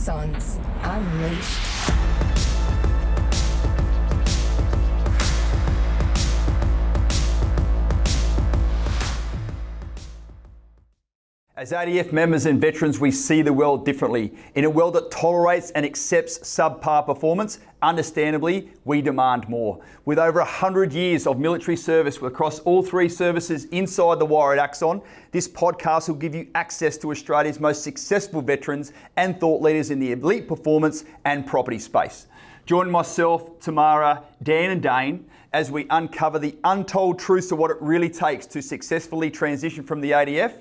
Axons Unleashed. As ADF members and veterans, we see the world differently. In a world that tolerates and accepts subpar performance, understandably, we demand more. With over 100 years of military service across all three services inside the wire at Axon, this podcast will give you access to Australia's most successful veterans and thought leaders in the elite performance and property space. Join myself, Tamara, Dan and Dane as we uncover the untold truths of what it really takes to successfully transition from the ADF,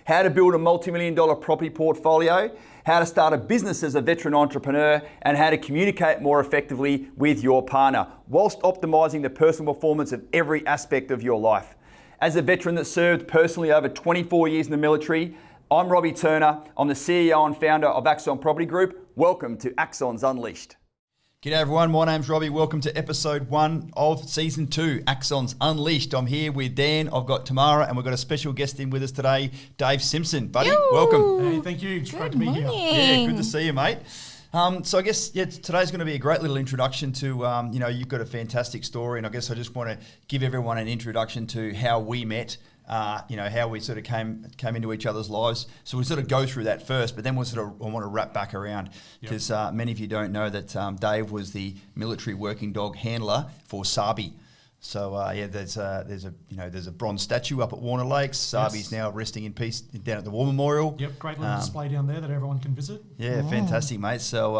how to build a multi-million-dollar property portfolio, how to start a business as a veteran entrepreneur, and how to communicate more effectively with your partner, whilst optimising the personal performance of every aspect of your life. As a veteran that served personally over 24 years in the military, I'm Robbie Turner. I'm the CEO and founder of Axon Property Group. Welcome to Axons Unleashed. G'day everyone, my name's Robbie. Welcome to episode 1 of season 2, Axons Unleashed. I'm here with Dan, I've got Tamara, and we've got a special guest in with us today, Dave Simpson. Buddy, welcome. Hey, thank you. It's great to be here. Yeah, good to see you, mate. So I guess today's going to be a great little introduction to, you've got a fantastic story, and I guess I just want to give everyone an introduction to how we met. How we sort of came into each other's lives. So we sort of go through that first, but then I want to wrap back around because many of you don't know that Dave was the military working dog handler for Sarbi. So there's a bronze statue up at Warner Lakes. Sarbi's now resting in peace down at the War Memorial. Yep, great little display down there that everyone can visit. Yeah, fantastic, mate. So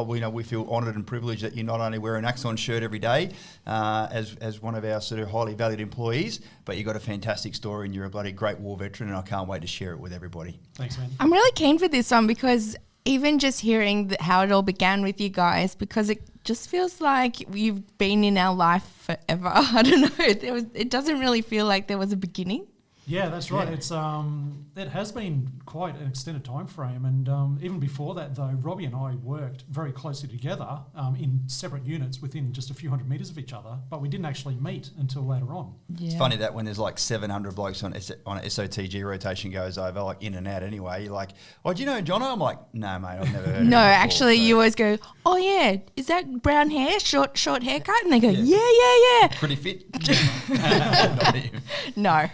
we feel honoured and privileged that you not only wear an Axon shirt every day as one of our sort of highly valued employees, but you've got a fantastic story and you're a bloody great war veteran, and I can't wait to share it with everybody. Thanks, man. I'm really keen for this one because even just hearing how it all began with you guys, because it just feels like you've been in our life forever. I don't know. It doesn't really feel like there was a beginning. Yeah, that's right. It's it has been quite an extended time frame, and even before that, though, Robbie and I worked very closely together in separate units within just a few hundred metres of each other, but we didn't actually meet until later on. Yeah. It's funny that when there's like 700 blokes on an SOTG rotation goes over, like in and out anyway, you're like, oh, do you know Jono? I'm like, no, mate, I've never heard of him before, actually, so. you always go, oh yeah, is that brown hair, short haircut? And they go, yeah. Pretty fit. Not him. No.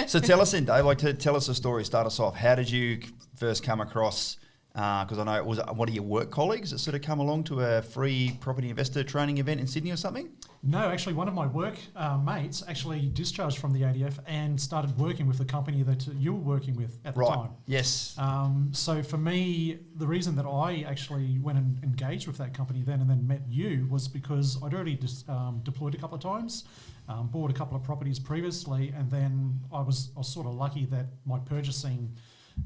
So tell us then, Dave, tell us a story, start us off. How did you first come across, because I know it was one of your work colleagues that sort of come along to a free property investor training event in Sydney or something? No, actually, one of my work mates actually discharged from the ADF and started working with the company that you were working with at the time. Yes. So for me, the reason that I actually went and engaged with that company then and then met you was because I'd already deployed a couple of times, bought a couple of properties previously, and then I was sort of lucky that my purchasing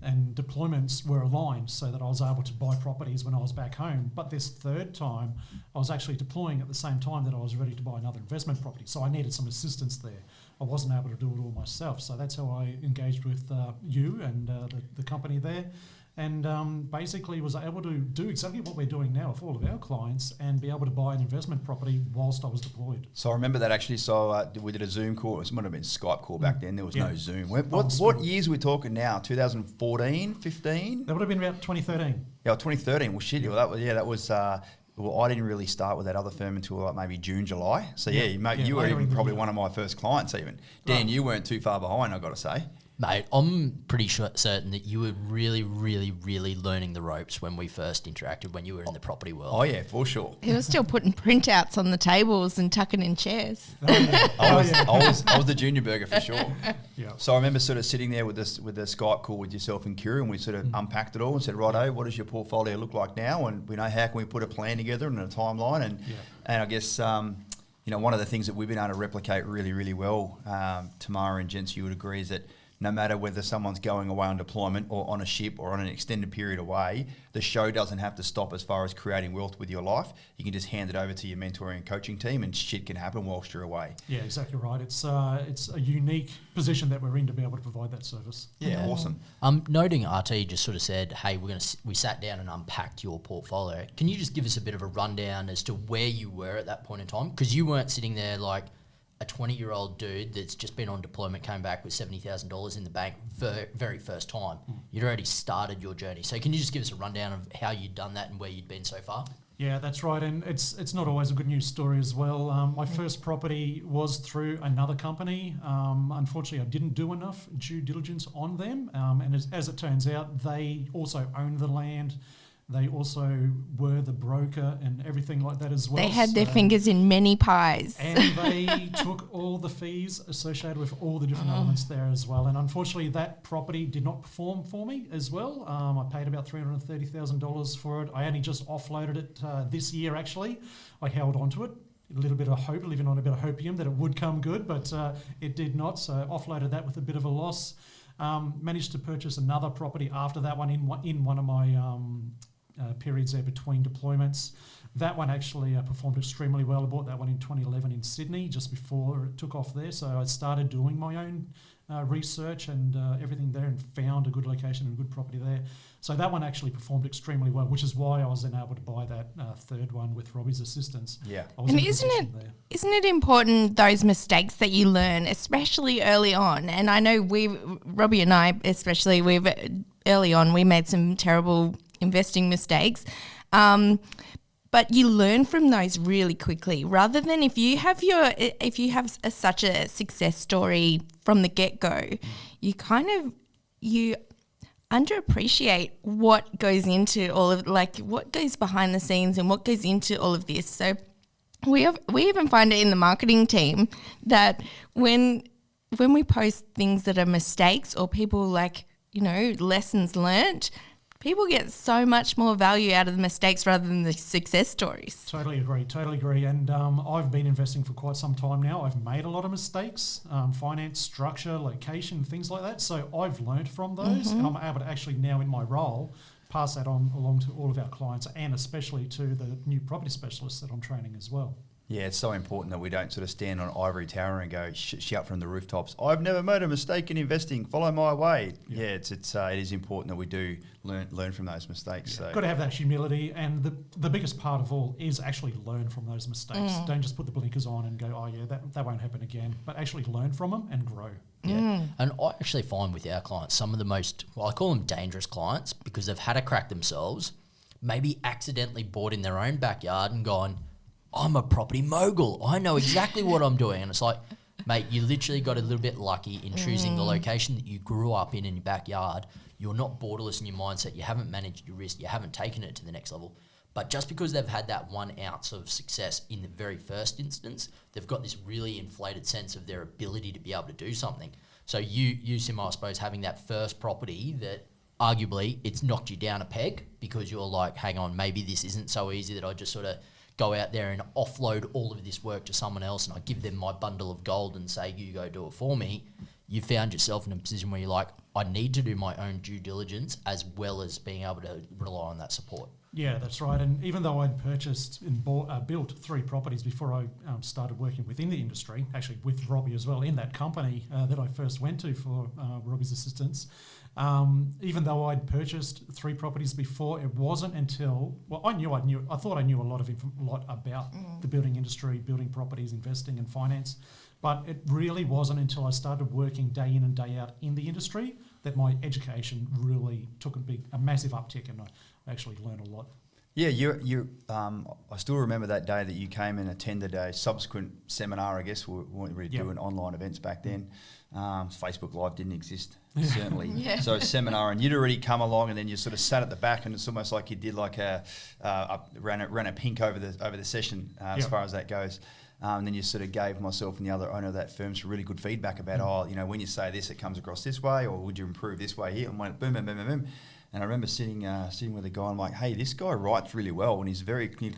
and deployments were aligned so that I was able to buy properties when I was back home. But this third time, I was actually deploying at the same time that I was ready to buy another investment property. So I needed some assistance there. I wasn't able to do it all myself. So that's how I engaged with you and the company there. And basically was able to do exactly what we're doing now with all of our clients and be able to buy an investment property whilst I was deployed. So I remember that actually. So we did a Zoom call. It might have been Skype call back then. There was no Zoom. What years are we talking now? 2014, 15? That would have been about 2013. Yeah, 2013. Well, shit. Well, that was. Well, I didn't really start with that other firm until like maybe June, July. So mate, you were even probably one of my first clients even. Dan, you weren't too far behind, I've got to say. Mate, I'm pretty certain that you were really, really, really learning the ropes when we first interacted when you were in the property world. Oh, yeah, for sure. He was still putting printouts on the tables and tucking in chairs. I was the junior burger for sure. Yeah. So I remember sort of sitting there with the Skype call with yourself and Kira, and we sort of unpacked it all and said, righto, what does your portfolio look like now? And how can we put a plan together and a timeline? And I guess one of the things that we've been able to replicate really, really well, Tamara and gents, you would agree, is that no matter whether someone's going away on deployment or on a ship or on an extended period away, the show doesn't have to stop as far as creating wealth with your life. You can just hand it over to your mentoring and coaching team and shit can happen whilst you're away. Yeah, exactly right. It's a unique position that we're in to be able to provide that service. Yeah, awesome. Noting RT just sort of said, hey, we sat down and unpacked your portfolio. Can you just give us a bit of a rundown as to where you were at that point in time? Because you weren't sitting there like a 20-year-old dude that's just been on deployment came back with $70,000 in the bank for very first time. You'd already started your journey. So can you just give us a rundown of how you'd done that and where you'd been so far? Yeah, that's right, and it's not always a good news story as well. My first property was through another company. Unfortunately, I didn't do enough due diligence on them, and as it turns out, they also owned the land. They also were the broker and everything like that as well. They had their fingers in many pies. And they took all the fees associated with all the different elements there as well. And unfortunately, that property did not perform for me as well. I paid about $330,000 for it. I only just offloaded it this year, actually. I held on to it. A little bit of hope, living on a bit of hopium that it would come good, but it did not. So offloaded that with a bit of a loss. Managed to purchase another property after that one in one of my periods there between deployments. That one actually performed extremely well. I bought that one in 2011 in Sydney, just before it took off there. So I started doing my own research and everything there, and found a good location and a good property there. So that one actually performed extremely well, which is why I was then able to buy that third one with Robbie's assistance. Yeah. And isn't it important, those mistakes that you learn, especially early on? And I know Robbie and I especially, early on, we made some terrible investing mistakes. But you learn from those really quickly, rather than if you have such a success story from the get-go, you underappreciate what goes into all of, like, what goes behind the scenes and what goes into all of this. So we even find it in the marketing team that when we post things that are mistakes or people lessons learnt, people get so much more value out of the mistakes rather than the success stories. Totally agree. And I've been investing for quite some time now. I've made a lot of mistakes, finance, structure, location, things like that. So I've learned from those, and I'm able to actually now in my role pass that on along to all of our clients, and especially to the new property specialists that I'm training as well. Yeah, it's so important that we don't sort of stand on ivory tower and go shout from the rooftops, "I've never made a mistake in investing. Follow my way." Yeah, it is important that we do learn from those mistakes. Yeah. So got to have that humility, and the biggest part of all is actually learn from those mistakes. Don't just put the blinkers on and go, "Oh yeah, that won't happen again." But actually learn from them and grow. Yeah, and I actually find with our clients some of the most, I call them dangerous clients, because they've had a crack themselves, maybe accidentally bought in their own backyard and gone, "I'm a property mogul. I know exactly what I'm doing." And it's like, mate, you literally got a little bit lucky in choosing the location that you grew up in your backyard. You're not borderless in your mindset. You haven't managed your risk. You haven't taken it to the next level. But just because they've had that 1 ounce of success in the very first instance, they've got this really inflated sense of their ability to be able to do something. So you Sim, I suppose, having that first property that arguably it's knocked you down a peg because you're like, hang on, maybe this isn't so easy that I just sort of go out there and offload all of this work to someone else and I give them my bundle of gold and say, you go do it for me. You found yourself in a position where you're like, I need to do my own due diligence as well as being able to rely on that support. Yeah, that's right. And even though I'd purchased and built 3 properties before I started working within the industry, actually with Robbie as well, in that company that I first went to for Robbie's assistance, even though I'd purchased 3 properties before, it wasn't until, I thought I knew a lot about the building industry, building properties, investing and finance, but it really wasn't until I started working day in and day out in the industry that my education really took a massive uptick, and I actually learned a lot. yeah, I still remember that day that you came and attended a subsequent seminar. I guess we weren't really doing online events back then. Facebook Live didn't exist, certainly. So a seminar, and you'd already come along, and then you sort of sat at the back, and it's almost like you did like ran a pink over the session as far as that goes. And then you sort of gave myself and the other owner of that firm some really good feedback about, when you say this, it comes across this way, or would you improve this way here? And went boom, boom, boom, boom, boom. And I remember sitting with a guy, and I'm like, hey, this guy writes really well, and he's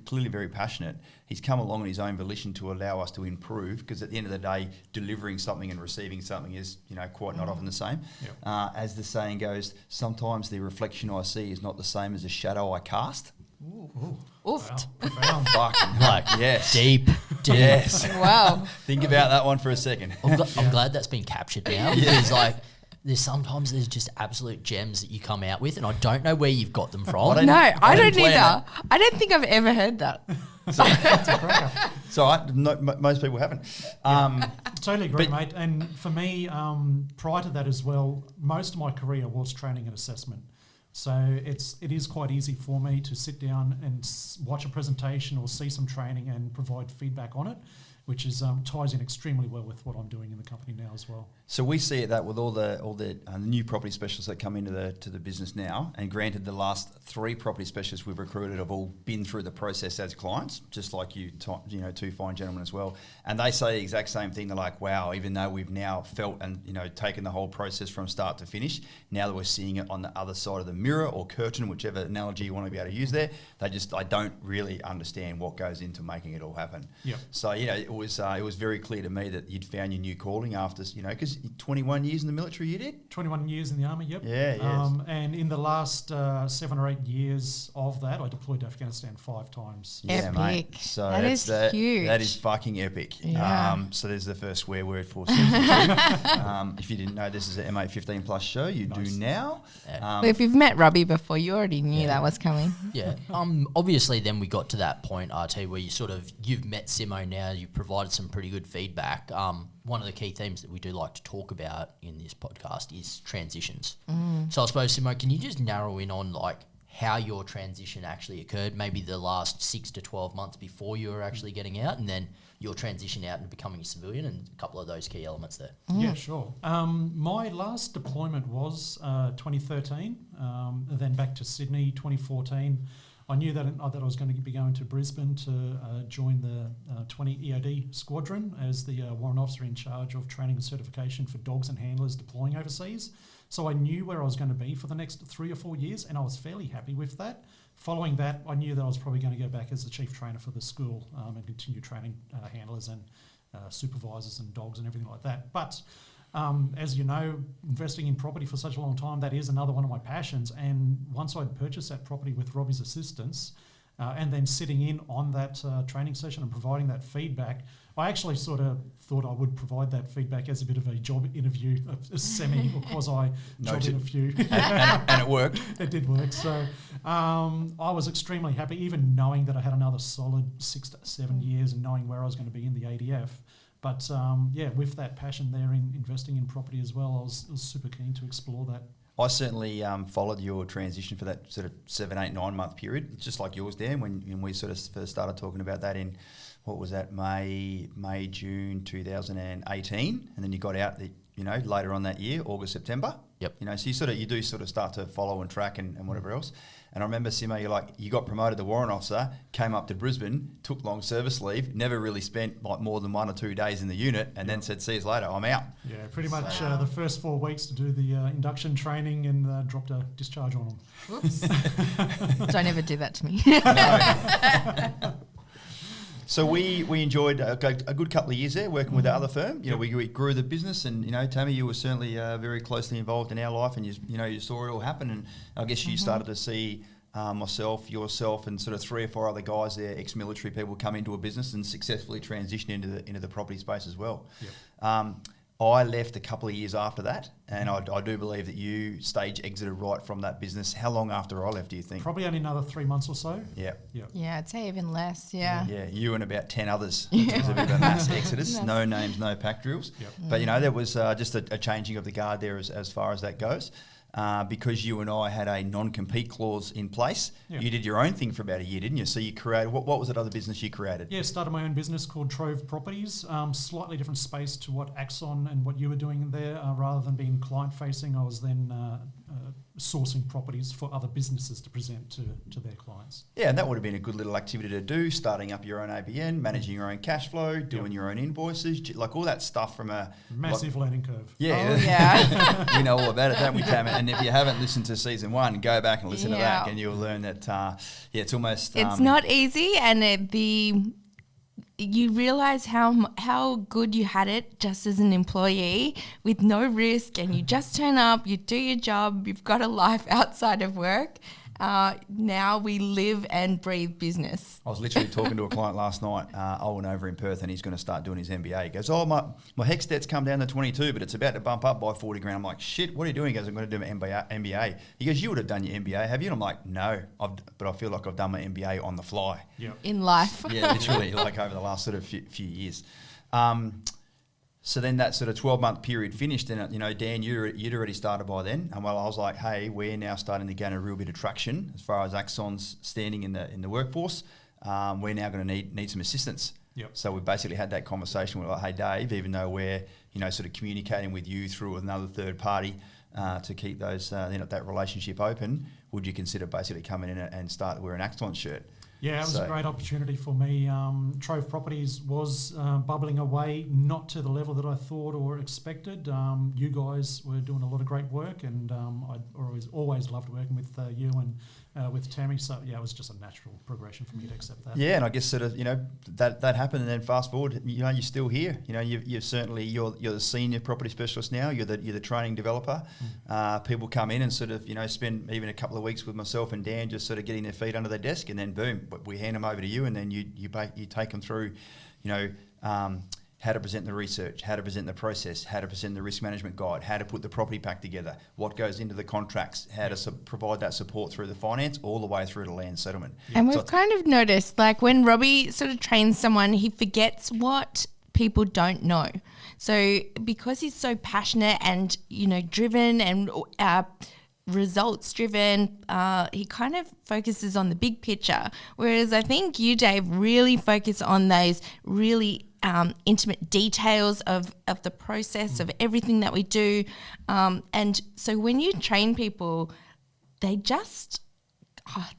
clearly very passionate. He's come along on his own volition to allow us to improve, because at the end of the day, delivering something and receiving something is, quite not often the same. Yep. As the saying goes, sometimes the reflection I see is not the same as the shadow I cast. Ooh. Oofed. Wow. Fucking like, yes. Deep. Yes. Wow. Think about that one for a second. I'm glad that's been captured now. Because there's just absolute gems that you come out with, and I don't know where you've got them from. No, I don't plan either. I don't think I've ever heard that. So most people haven't. Totally agree, mate. And for me, prior to that as well, most of my career was training and assessment. So it is quite easy for me to sit down and watch a presentation or see some training and provide feedback on it, which is ties in extremely well with what I'm doing in the company now as well. So we see that with all the new property specialists that come into the business now, and granted, the last 3 property specialists we've recruited have all been through the process as clients, just like you two fine gentlemen as well. And they say the exact same thing. They're like, wow, even though we've now felt and taken the whole process from start to finish, now that we're seeing it on the other side of the mirror or curtain, whichever analogy you want to be able to use there, I don't really understand what goes into making it all happen. Yep. So it was very clear to me that you'd found your new calling after, because 21 years in the military you did? 21 years in the Army, yep. Yeah, yes. And in the last 7 or 8 years of that, I deployed to Afghanistan 5 times. Yeah, Epic. mate. So That is huge. That is fucking epic. Yeah. So there's the first swear word for season 2. If you didn't know, this is an MA 15 plus show. You do now. Yeah. Well, if you've met Robbie before, you already knew that was coming. Yeah. Obviously, then we got to that point, RT, where you've met Simo now. You've provided some pretty good feedback. One of the key themes that we do like to talk about in this podcast is transitions. So I suppose, Simo, can you just narrow in on how your transition actually occurred? Maybe the last 6 to 12 months before you were actually getting out, and then your transition out and becoming a civilian, and a couple of those key elements there. Yeah, sure. My last deployment was 2013, then back to Sydney 2014. I knew that I was going to be going to Brisbane to join the 20 EOD squadron as the warrant officer in charge of training and certification for dogs and handlers deploying overseas. So I knew where I was going to be for the next 3 or 4 years, and I was fairly happy with that. Following that, I knew that I was probably going to go back as the chief trainer for the school and continue training handlers and supervisors and dogs and everything like that. But as you know, investing in property for such a long time, that is another one of my passions. And once I'd purchased that property with Robbie's assistance, and then sitting in on that training session and providing that feedback, I actually sort of thought I would provide that feedback as a bit of a job interview, a semi or quasi job interview. and it worked. It did work. So I was extremely happy, even knowing that I had another solid 6 to 7 years and knowing where I was going to be in the ADF. But with that passion there in investing in property as well, I was super keen to explore that. I certainly followed your transition for that sort of 7, 8, 9 month period, just like yours, Dan, when we sort of first started talking about that in, what was that, May, June 2018, and then you got out later on that year, August, September. Yep. So you do start to follow and track and whatever else. And I remember, Simo, you got promoted to warrant officer, came up to Brisbane, took long service leave, never really spent more than 1 or 2 days in the unit, and then said, see you later, I'm out. Yeah, pretty much the first 4 weeks to do the induction training and dropped a discharge on them. Whoops. Don't ever do that to me. So we enjoyed a good couple of years there working with the other firm. We grew the business, and Tammy, you were certainly very closely involved in our life, and you saw it all happen. And I guess you started to see myself, yourself, and sort of 3 or 4 other guys there, ex-military people, come into a business and successfully transition into the property space as well. Yep. I left a couple of years after that, and I do believe that you stage exited right from that business. How long after I left do you think? Probably only another 3 months or so. Yeah. Yeah, I'd say even less, yeah. Yeah, you and about 10 others. It was a bit of a mass exodus. No names, no pack drills. Yep. But, there was just a changing of the guard there as far as that goes. Because you and I had a non-compete clause in place. Yeah. You did your own thing for about a year, didn't you? So you created, what was that other business you created? Yeah, started my own business called Trove Properties. Slightly different space to what Axon and what you were doing there. Rather than being client-facing, I was then sourcing properties for other businesses to present to their clients. Yeah, and that would have been a good little activity to do, starting up your own ABN, managing your own cash flow, doing your own invoices, like all that stuff from a... Massive learning curve. Yeah. Oh, yeah. We know all about it, don't we, Tam? And if you haven't listened to season 1, go back and listen to that, and you'll learn that, it's almost... It's not easy, and you realize how good you had it just as an employee with no risk, and you just turn up, you do your job, you've got a life outside of work, now we live and breathe business. I was literally talking to a client last night, Owen over in Perth, and he's going to start doing his MBA. He goes, my HEC stats come down to 22, but it's about to bump up by 40 grand. I'm like, shit, what are you doing? He goes, I'm going to do my MBA. He goes, you would have done your MBA, have you? And I'm like, no, but I feel like I've done my MBA on the fly. In life. Yeah, literally, like over the last sort of few years. So then that sort of 12-month period finished, and Dan, you'd already started by then. And well, I was like, hey, we're now starting to gain a real bit of traction as far as Axon's standing in the workforce. We're now going to need some assistance. Yep. So we basically had that conversation. We're like, hey, Dave, even though we're sort of communicating with you through another third party to keep those that relationship open, would you consider basically coming in and start wearing an Axon shirt? Yeah, it was a great opportunity for me. Trove Properties was bubbling away, not to the level that I thought or expected. You guys were doing a lot of great work, and I always loved working with you and with Tammy. So yeah, it was just a natural progression for me to accept that. Yeah, and I guess sort of that happened, and then fast forward, you're still here. You've certainly you're the senior property specialist now. You're the training developer. People come in and sort of spend even a couple of weeks with myself and Dan, just sort of getting their feet under their desk, and then boom, we hand them over to you, and then you take them through, how to present the research, how to present the process, how to present the risk management guide, how to put the property pack together, what goes into the contracts, how to provide that support through the finance, all the way through to land settlement. And we've kind of noticed, like when Robbie sort of trains someone, he forgets what people don't know. So because he's so passionate and, driven and results driven, he kind of focuses on the big picture. Whereas I think you, Dave, really focus on those really intimate details of the process of everything that we do. And so when you train people, they just,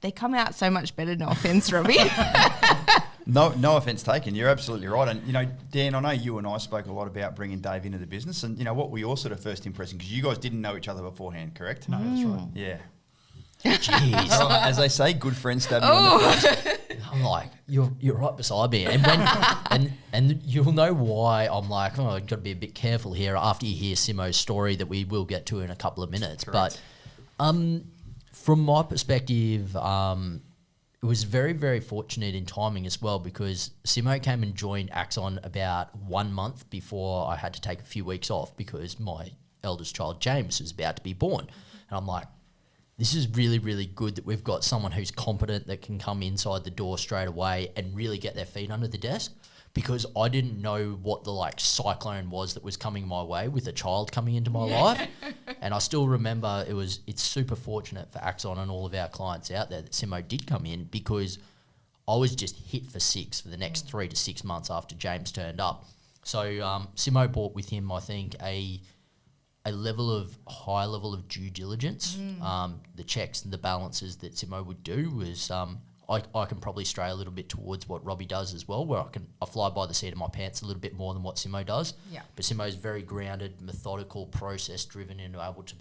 they come out so much better. No offense, Robbie. No offense taken. You're absolutely right. And, Dan, I know you and I spoke a lot about bringing Dave into the business, and, what were your sort of first impression? Because you guys didn't know each other beforehand, correct? No, that's right. Yeah. Jeez. As they say, good friends stab you in the front. I'm like, you're right beside me, and when and you'll know why I'm like, I've got to be a bit careful here after you hear Simo's story that we will get to in a couple of minutes. Correct. But from my perspective, it was very, very fortunate in timing as well, because Simo came and joined Axon about 1 month before I had to take a few weeks off because my eldest child, James, was about to be born. And I'm like, this is really, really good that we've got someone who's competent that can come inside the door straight away and really get their feet under the desk, because I didn't know what the cyclone was that was coming my way with a child coming into my life. And I still remember it's super fortunate for Axon and all of our clients out there that Simo did come in, because I was just hit for six for the next 3 to 6 months after James turned up. So Simo brought with him, I think, a high level of due diligence. The checks and the balances that Simo would do was, I can probably stray a little bit towards what Robbie does as well, where I fly by the seat of my pants a little bit more than what Simo does. Yeah. But Simo's very grounded, methodical, process driven, and able to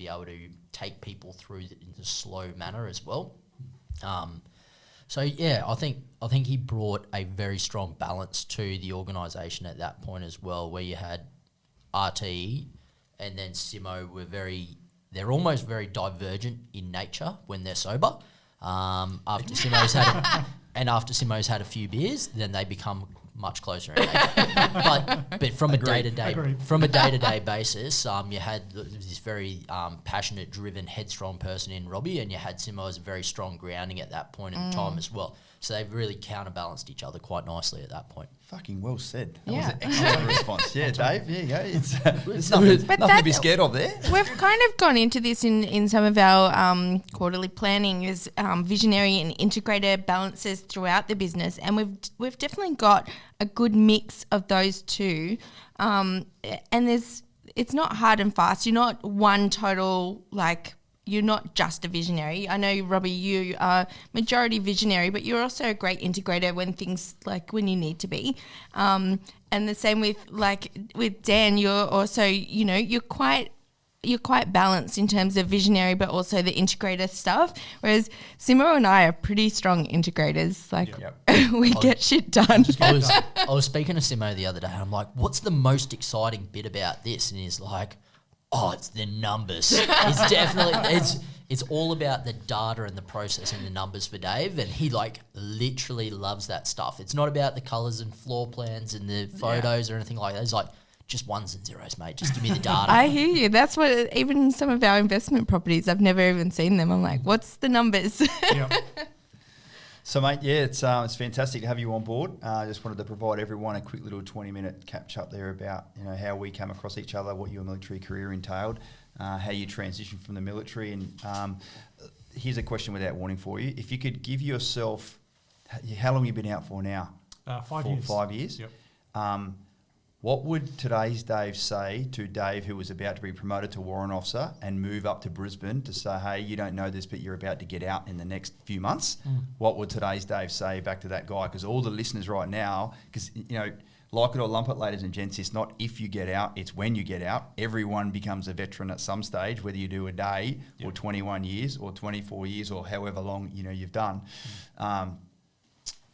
take people through in a slow manner as well. So yeah, I think he brought a very strong balance to the organisation at that point as well, where you had RTE and then Simo they're almost very divergent in nature when they're sober. After Simo's had a few beers, then they become much closer in nature. But from a day-to-day basis, you had this very passionate, driven, headstrong person in Robbie, and you had Simo as a very strong grounding at that point in time as well. So they've really counterbalanced each other quite nicely at that point. Fucking well said. That Yeah. was an excellent response. Yeah, Dave, there you go. It's nothing to be scared of there. We've kind of gone into this in some of our quarterly planning is visionary and integrated balances throughout the business, and we've definitely got a good mix of those two. And it's not hard and fast. You're not one total you're not just a visionary. I know, Robbie, you are majority visionary, but you're also a great integrator when you need to be. And the same with Dan, you're also, you're quite balanced in terms of visionary, but also the integrator stuff. Whereas Simo and I are pretty strong integrators. We get shit done. I was speaking to Simo the other day, and I'm like, what's the most exciting bit about this? And he's like, Oh, it's the numbers. It's definitely it's all about the data and the process and the numbers for Dave, and he like literally loves that stuff. It's not about the colours and floor plans and the photos or anything like that. It's like just ones and zeros, mate. Just give me the data. I hear you. That's what even some of our investment properties, I've never even seen them. I'm like, what's the numbers? Yeah. So, mate, yeah, it's fantastic to have you on board. I just wanted to provide everyone a quick little 20-minute catch up there about how we came across each other, what your military career entailed, how you transitioned from the military, and here's a question without warning for you: if you could give yourself, how long have you been out for now? 5 years. 5 years. Yep. What would today's Dave say to Dave, who was about to be promoted to warrant officer and move up to Brisbane to say, hey, you don't know this, but you're about to get out in the next few months? What would today's Dave say back to that guy? Because all the listeners right now, because, like it or lump it, ladies and gents, it's not if you get out, it's when you get out. Everyone becomes a veteran at some stage, whether you do a day or 21 years or 24 years or however long, you've done.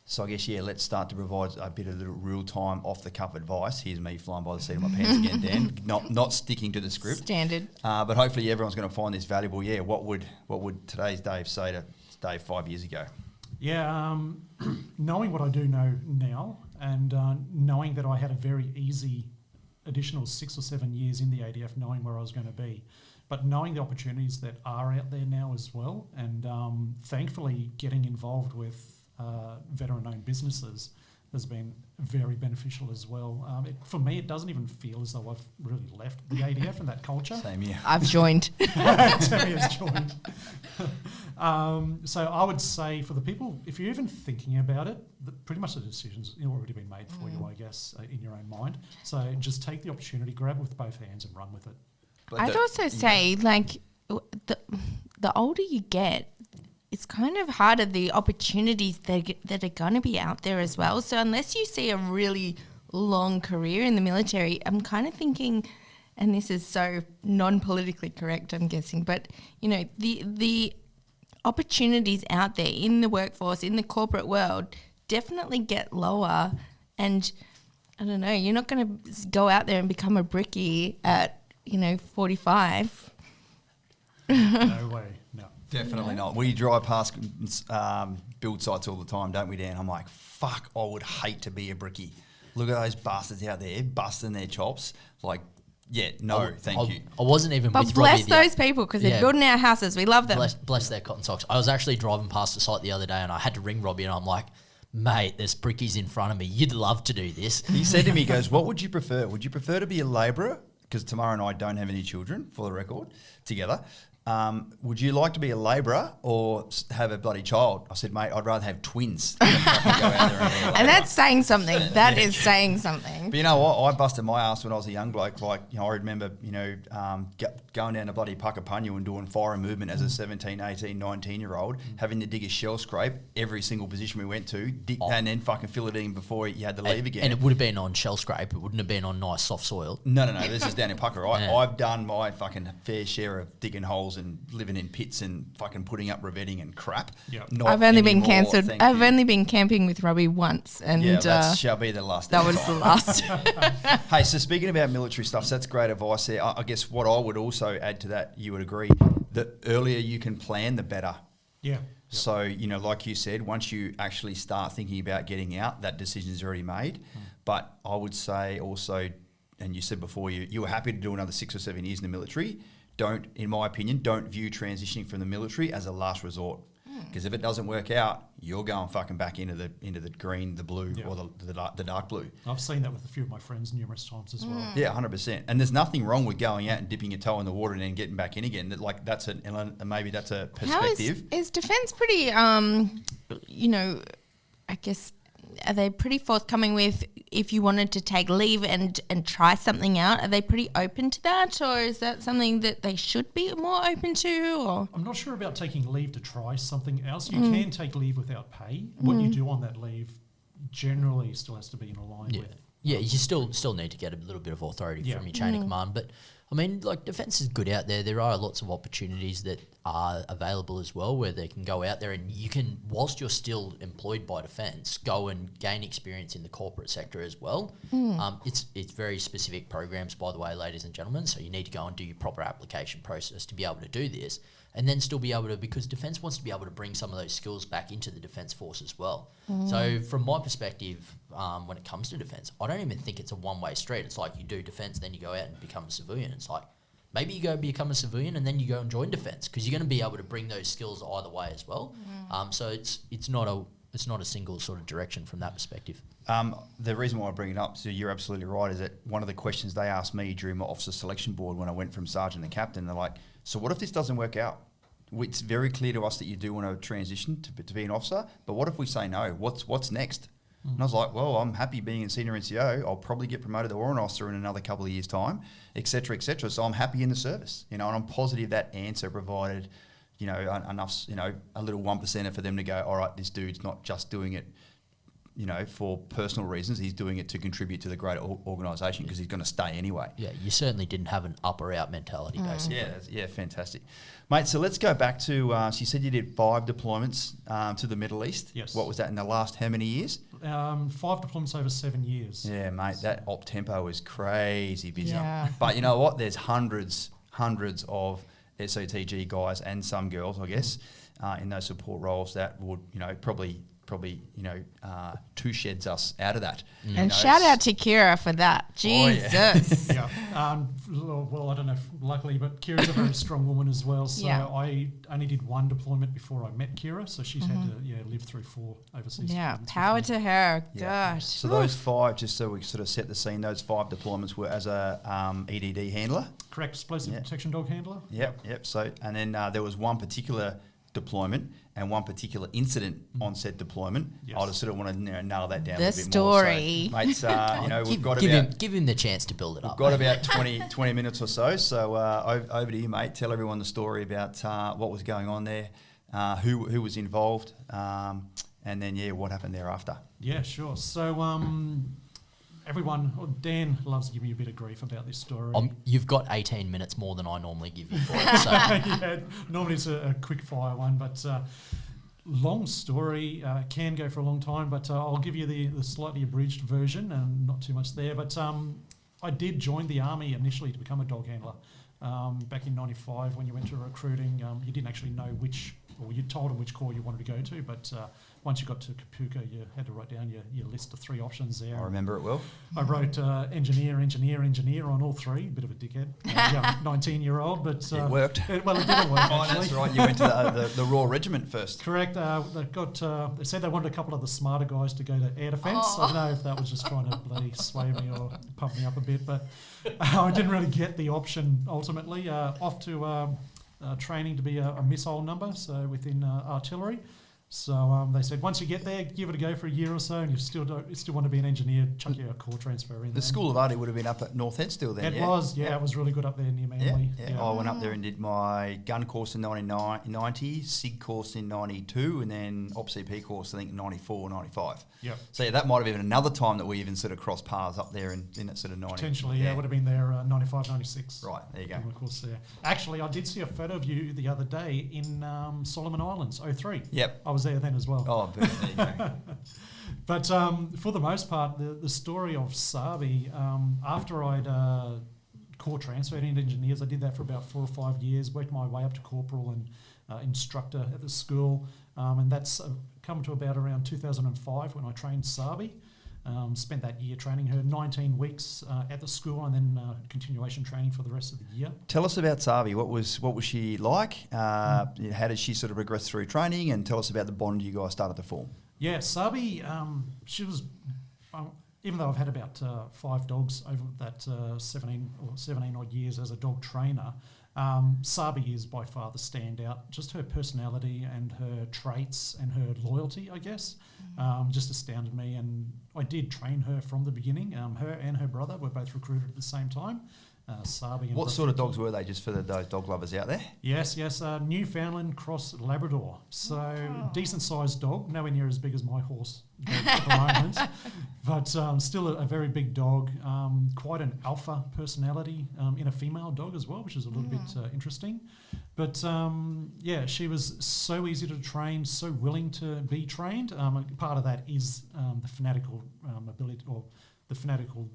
So I guess, let's start to provide a bit of the real-time, off-the-cuff advice. Here's me flying by the seat of my pants again, Dan. Not sticking to the script. Standard. But hopefully everyone's going to find this valuable. Yeah, what would today's Dave say to Dave 5 years ago? Yeah, knowing what I do know now, and knowing that I had a very easy additional 6 or 7 years in the ADF, knowing where I was going to be, but knowing the opportunities that are out there now as well, and thankfully getting involved with veteran-owned businesses has been very beneficial as well. For me, it doesn't even feel as though I've really left the ADF and that culture. Same here. I've joined. Terry has joined. So I would say for the people, if you're even thinking about it, pretty much the decision's already been made for you, I guess, in your own mind. So just take the opportunity, grab it with both hands and run with it. I'd also say, the older you get, it's kind of harder, the opportunities that are going to be out there as well. So unless you see a really long career in the military, I'm kind of thinking, and this is so non-politically correct, I'm guessing, but, the opportunities out there in the workforce, in the corporate world, definitely get lower. And I don't know, you're not going to go out there and become a brickie at, 45. No way, no. Definitely not. We drive past build sites all the time, don't we, Dan? I'm like, fuck, I would hate to be a brickie. Look at those bastards out there busting their chops. Like, thank you. I wasn't even But with bless Robbie those people because they're building our houses. We love them. Bless their cotton socks. I was actually driving past the site the other day and I had to ring Robbie and I'm like, mate, there's brickies in front of me. You'd love to do this. He said to me, he goes, what would you prefer? Would you prefer to be a labourer? Because Tamara and I don't have any children, for the record, together. Would you like to be a labourer or have a bloody child? I said, mate, I'd rather have twins than fucking go out there and be a labourer. And that's saying something. That is saying something. But you know what? I busted my ass when I was a young bloke. Like, I remember, going down to bloody Puckapunyu and doing fire and movement as a 17, 18, 19-year-old, having to dig a shell scrape every single position we went to, and then fucking fill it in before you had to leave again. And it would have been on shell scrape. It wouldn't have been on nice soft soil. No. This is down in Pucka. I've done my fucking fair share of digging holes and living in pits and fucking putting up revetting and crap. Yep. I've only been cancelled. I've only been camping with Robbie once, and that shall be the last. That was the last. Hey, so speaking about military stuff, so that's great advice there. I guess what I would also add to that, you would agree, the earlier you can plan, the better. Yeah. So, like you said, once you actually start thinking about getting out, that decision's already made. But I would say also, and you said before, you were happy to do another 6 or 7 years in the military. In my opinion, don't view transitioning from the military as a last resort. Because if it doesn't work out, you're going fucking back into the green, the blue, or the dark blue. I've seen that with a few of my friends numerous times as well. Yeah, 100%. And there's nothing wrong with going out and dipping your toe in the water and then getting back in again. Maybe that's a perspective. Is defence pretty, I guess, are they pretty forthcoming with if you wanted to take leave and try something out? Are they pretty open to that, or is that something that they should be more open to? Or I'm not sure about taking leave to try something else. You can take leave without pay. What you do on that leave generally still has to be in line with. Yeah, you still need to get a little bit of authority from your chain of command. But I mean, like, defence is good out there. There are lots of opportunities that are available as well where they can go out there and you can, whilst you're still employed by defence, go and gain experience in the corporate sector as well. It's very specific programs, by the way, ladies and gentlemen, so you need to go and do your proper application process to be able to do this and then still be able to, because defence wants to be able to bring some of those skills back into the defence force as well. So from my perspective, when it comes to defence, I don't even think it's a one-way street. It's like you do defence, then you go out and become a civilian. It's like maybe you go become a civilian and then you go and join defence because you're going to be able to bring those skills either way as well. So it's not a single sort of direction from that perspective. The reason why I bring it up, so you're absolutely right, is that one of the questions they asked me during my officer selection board when I went from sergeant to captain, they're like, so what if this doesn't work out? It's very clear to us that you do want to transition to be an officer, but what if we say no? What's next? And I was like, well, I'm happy being a senior NCO. I'll probably get promoted to warrant officer in another couple of years' time, et cetera, et cetera. So I'm happy in the service, and I'm positive that answer provided, enough, a little 1%er for them to go, all right, this dude's not just doing it, for personal reasons. He's doing it to contribute to the greater organisation because he's going to stay anyway. Yeah, you certainly didn't have an up or out mentality, basically. Yeah, fantastic. Mate, so let's go back to, so you said you did 5 deployments to the Middle East. Yes. What was that in the last how many years? 5 deployments over 7 years. Yeah, mate, that op tempo is crazy busy. Yeah. But you know what? There's hundreds of SOTG guys and some girls, I guess, in those support roles that would, probably 2 sheds us out of that. And shout out to Kira for that. Jesus. Yeah. Well, I don't know, luckily, but Kira's a very strong woman as well. So Yeah. I only did 1 deployment before I met Kira. So she's had to live through 4 overseas Yeah, deployments power with me. to her. Yeah. Gosh. So those 5, just so we sort of set the scene, those 5 deployments were as a EDD handler. Correct, explosive detection dog handler. Yep. So, and then there was one particular deployment and one particular incident on said deployment. Yes. I just sort of want to nail that down The a bit story. more. So, mates, we've got give him the chance to build it up. got about 20 minutes or so. So over to you, mate. Tell everyone the story about what was going on there, who was involved, and then what happened thereafter. Yeah, sure. So Dan loves to give me a bit of grief about this story. You've got 18 minutes more than I normally give you for it. So Yeah, normally it's a quick fire one, but long story, can go for a long time, but I'll give you the slightly abridged version and not too much there. But I did join the army initially to become a dog handler. Back in 95 when you went to recruiting, you didn't actually know you told them which corps you wanted to go to, but once you got to Kapuka, you had to write down your list of 3 options there. I remember it well. I wrote engineer on all 3. Bit of a dickhead, young 19-year-old, but It worked. it didn't work. Oh, Actually. that's right. You went to the Raw Regiment first. Correct. They said they wanted a couple of the smarter guys to go to air defence. I don't know if that was just trying to bloody sway me or pump me up a bit, but I didn't really get the option ultimately. Off to training to be a missile number, so within artillery. So they said once you get there, give it a go for a year or so, and you still want to be an engineer, chuck your core transfer in. The School of Arty would have been up at North End still then. It was, it was really good up there near Manly. Yeah. I went up there and did my gun course in 1990, SIG course in 92, and then OPCP course I think 94, 95. Yep. So that might have been another time that we even sort of crossed paths up there in that sort of 90. Potentially, it would have been there 95, 96. Right, there you go. Of course, there. Actually, I did see a photo of you the other day in Solomon Islands, 03. Yep. I was there then as well. Oh, there you go. But for the most part, the story of Sarbi, after I'd core transferred into engineers, I did that for about 4 or 5 years, worked my way up to corporal and instructor at the school, and that's come to about around 2005 when I trained Sarbi. Spent that year training her, 19 weeks at the school, and then continuation training for the rest of the year. Tell us about Sarbi. What was she like? How did she sort of progress through training? And tell us about the bond you guys started to form. Yeah, Sarbi, she was, even though I've had about 5 dogs over that 17 odd years as a dog trainer, Sarbi is by far the standout. Just her personality and her traits and her loyalty, I guess, just astounded me. And I did train her from the beginning. Her and her brother were both recruited at the same time. Sarbi. And What sort of Rafiki. dogs were they, just for those dog lovers out there? Yes, Newfoundland cross Labrador. So decent sized dog, nowhere near as big as my horse at the moment, but still a very big dog. Quite an alpha personality in a female dog as well, which is a little bit interesting. But she was so easy to train, so willing to be trained. Part of that is the fanatical ability, or the fanatical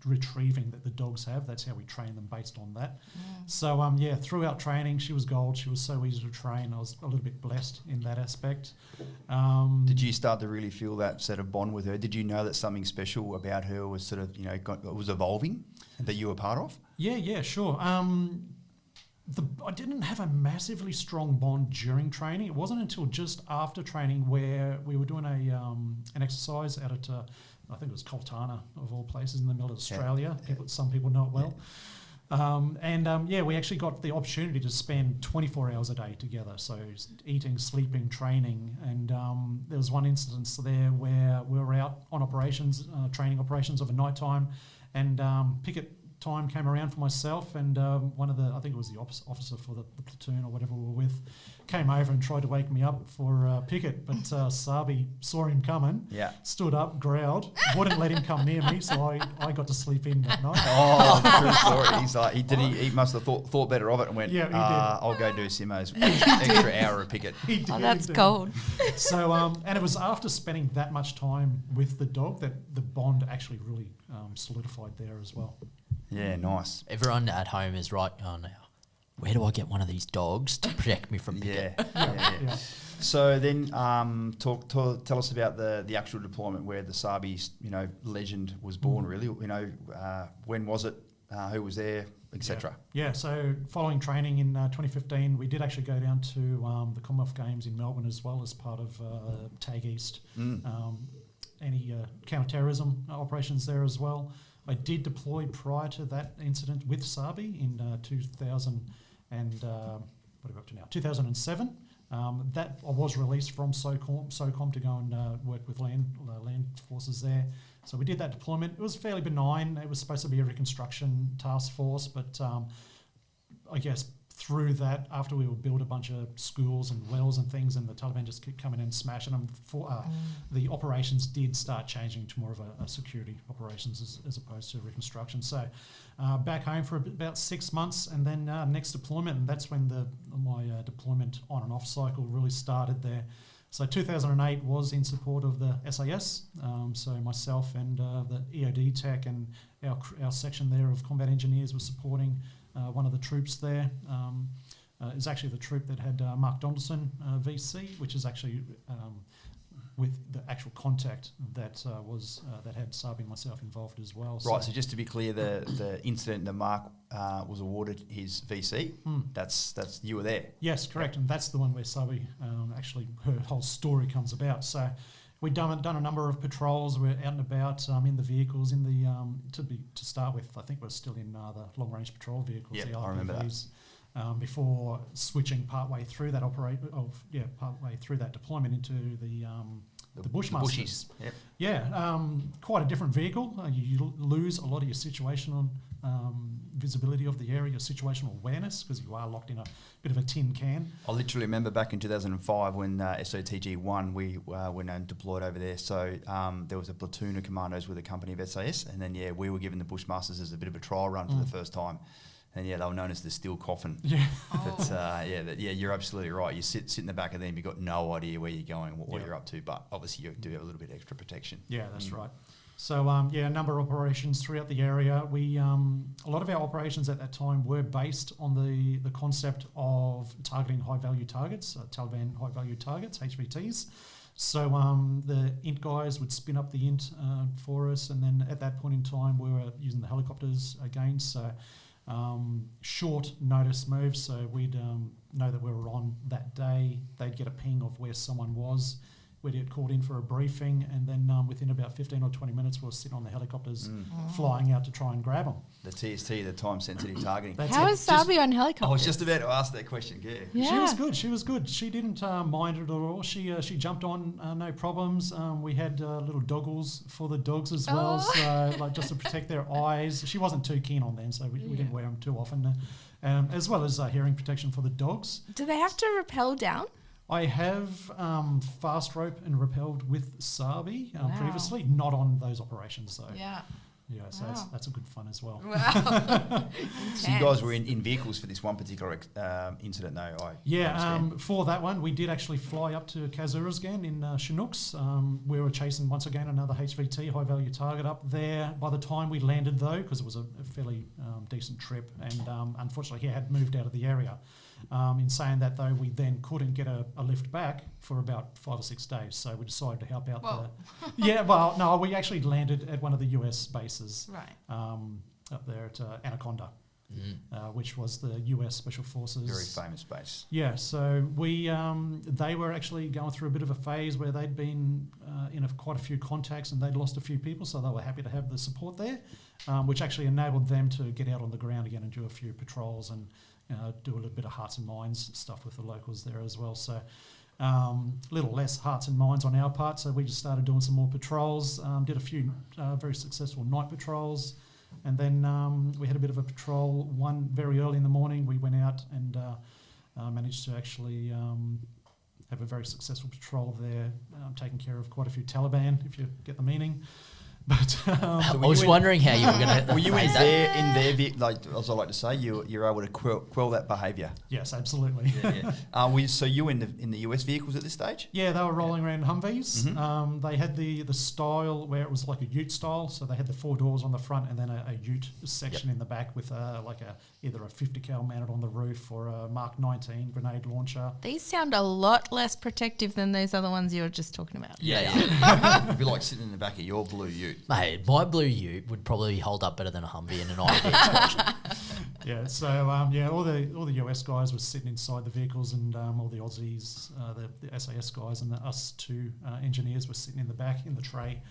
retrieving that the dogs have. That's how we train them, based on that. So throughout training, she was gold. She was so easy to train. I was a little bit blessed in that aspect. Did you start to really feel that sort of bond with her? Did you know that something special about her was sort of, was evolving, that you were part of? Yeah, sure. I didn't have a massively strong bond during training. It wasn't until just after training where we were doing an exercise out at I think it was Coltana, of all places, in the middle of Australia. Some people know it well. We actually got the opportunity to spend 24 hours a day together. So eating, sleeping, training. And there was one instance there where we were out on operations, training operations of a night time, and picket time came around for myself, and one of I think it was the officer for the platoon or whatever we were with, came over and tried to wake me up for picket, but Sarbi saw him coming, stood up, growled, wouldn't let him come near me, so I got to sleep in that night. Oh, true story. He's like, he must have thought better of it and went, he did. I'll go do Simo's extra hour of picket. He did, Oh, that's indeed. gold. So, and it was after spending that much time with the dog that the bond actually really solidified there as well. Yeah, nice. Everyone at home is right. Oh, now, where do I get one of these dogs to protect me from picket? Yeah. So then, tell us about the actual deployment where the Sarbi, legend was born. Really, when was it? Who was there, etc. Yeah. So following training in 2015, we did actually go down to the Commonwealth Games in Melbourne as well as part of TAG East. Any counter-terrorism operations there as well. I did deploy prior to that incident with Sarbi in 2000 and what are we up to now? 2007. That I was released from SOCOM to go and work with land forces there. So we did that deployment. It was fairly benign. It was supposed to be a reconstruction task force, but I guess through that, after we would build a bunch of schools and wells and things, and the Taliban just kept coming in and smashing them, the operations did start changing to more of a security operations as opposed to reconstruction. So back home for about 6 months, and then next deployment, and that's when my deployment on and off cycle really started there. So 2008 was in support of the SAS, so myself and the EOD tech and our section there of combat engineers was supporting one of the troops there. It was actually the troop that had Mark Donaldson VC, which is actually with the actual contact that that had Sarbi and myself involved as well. Right. So just to be clear, the incident that Mark was awarded his VC, that's you were there. Yes, correct, and that's the one where Sarbi actually her whole story comes about. So we'd done a number of patrols. We're out and about in the vehicles. To start with, I think we're still in the long range patrol vehicles. Yeah, the I remember that. Before switching partway through that partway through that deployment into the Bushmasters. Yep. Yeah, quite a different vehicle. You lose a lot of your situational visibility of the area, your situational awareness, because you are locked in a bit of a tin can. I literally remember back in 2005 when SOTG 1, we went deployed over there. So there was a platoon of commandos with a company of SAS, and then we were given the Bushmasters as a bit of a trial run for the first time. And they were known as the steel coffin. Yeah. But you're absolutely right. You sit in the back of them, you've got no idea where you're going, what you're up to, but obviously you do have a little bit extra protection. Yeah, that's right. So a number of operations throughout the area. We a lot of our operations at that time were based on the concept of targeting high value targets, Taliban high value targets, HVTs. So the INT guys would spin up the INT for us, and then at that point in time we were using the helicopters again. So short notice moves, so we'd know that we were on that day. They'd get a ping of where someone was, we'd get called in for a briefing, and then within about 15 or 20 minutes, we'll sit on the helicopters flying out to try and grab them. The TST, the time-sensitive targeting. How is Sarbi on helicopters? I was just about to ask that question, yeah. She was good. She was good. She didn't mind it at all. She jumped on, no problems. We had little doggles for the dogs as well, so like just to protect their eyes. She wasn't too keen on them, so we didn't wear them too often. As well as hearing protection for the dogs. Do they have to rappel down? I have fast rope and rappelled with Sarbi previously, not on those operations though. Yeah. Yeah, so that's a good fun as well. Wow. So you guys were in vehicles for this one particular incident, though. I understand. For that one, we did actually fly up to Kazurazgan in Chinooks. We were chasing once again another HVT, high value target up there. By the time we landed though, because it was a fairly decent trip, and unfortunately he had moved out of the area. In saying that though, we then couldn't get a lift back for about 5 or 6 days, so we decided to help out. We actually landed at one of the US bases, up there at Anaconda, which was the US Special Forces. Very famous base. Yeah, so they were actually going through a bit of a phase where they'd been in quite a few contacts and they'd lost a few people, so they were happy to have the support there, which actually enabled them to get out on the ground again and do a few patrols and do a little bit of hearts and minds stuff with the locals there as well. So a little less hearts and minds on our part, so we just started doing some more patrols, did a few very successful night patrols, and then we had a bit of a patrol one very early in the morning. We went out and managed to actually have a very successful patrol there, taking care of quite a few Taliban, if you get the meaning. But I was wondering how you were going to. Were you in there? Like as I like to say, you're able to quell that behaviour. Yes, absolutely. So you were in the US vehicles at this stage? Yeah, they were rolling around Humvees. They had the style where it was like a ute style, so they had the 4 doors on the front and then a ute section in the back with either a 50 cal mounted on the roof or a Mark 19 grenade launcher. These sound a lot less protective than those other ones you were just talking about. Yeah. It'd be like sitting in the back of your blue ute. Mate, my blue ute would probably hold up better than a Humvee in an IED. Yeah, so all the US guys were sitting inside the vehicles, and all the Aussies, the SAS guys, and us 2 engineers were sitting in the back in the tray.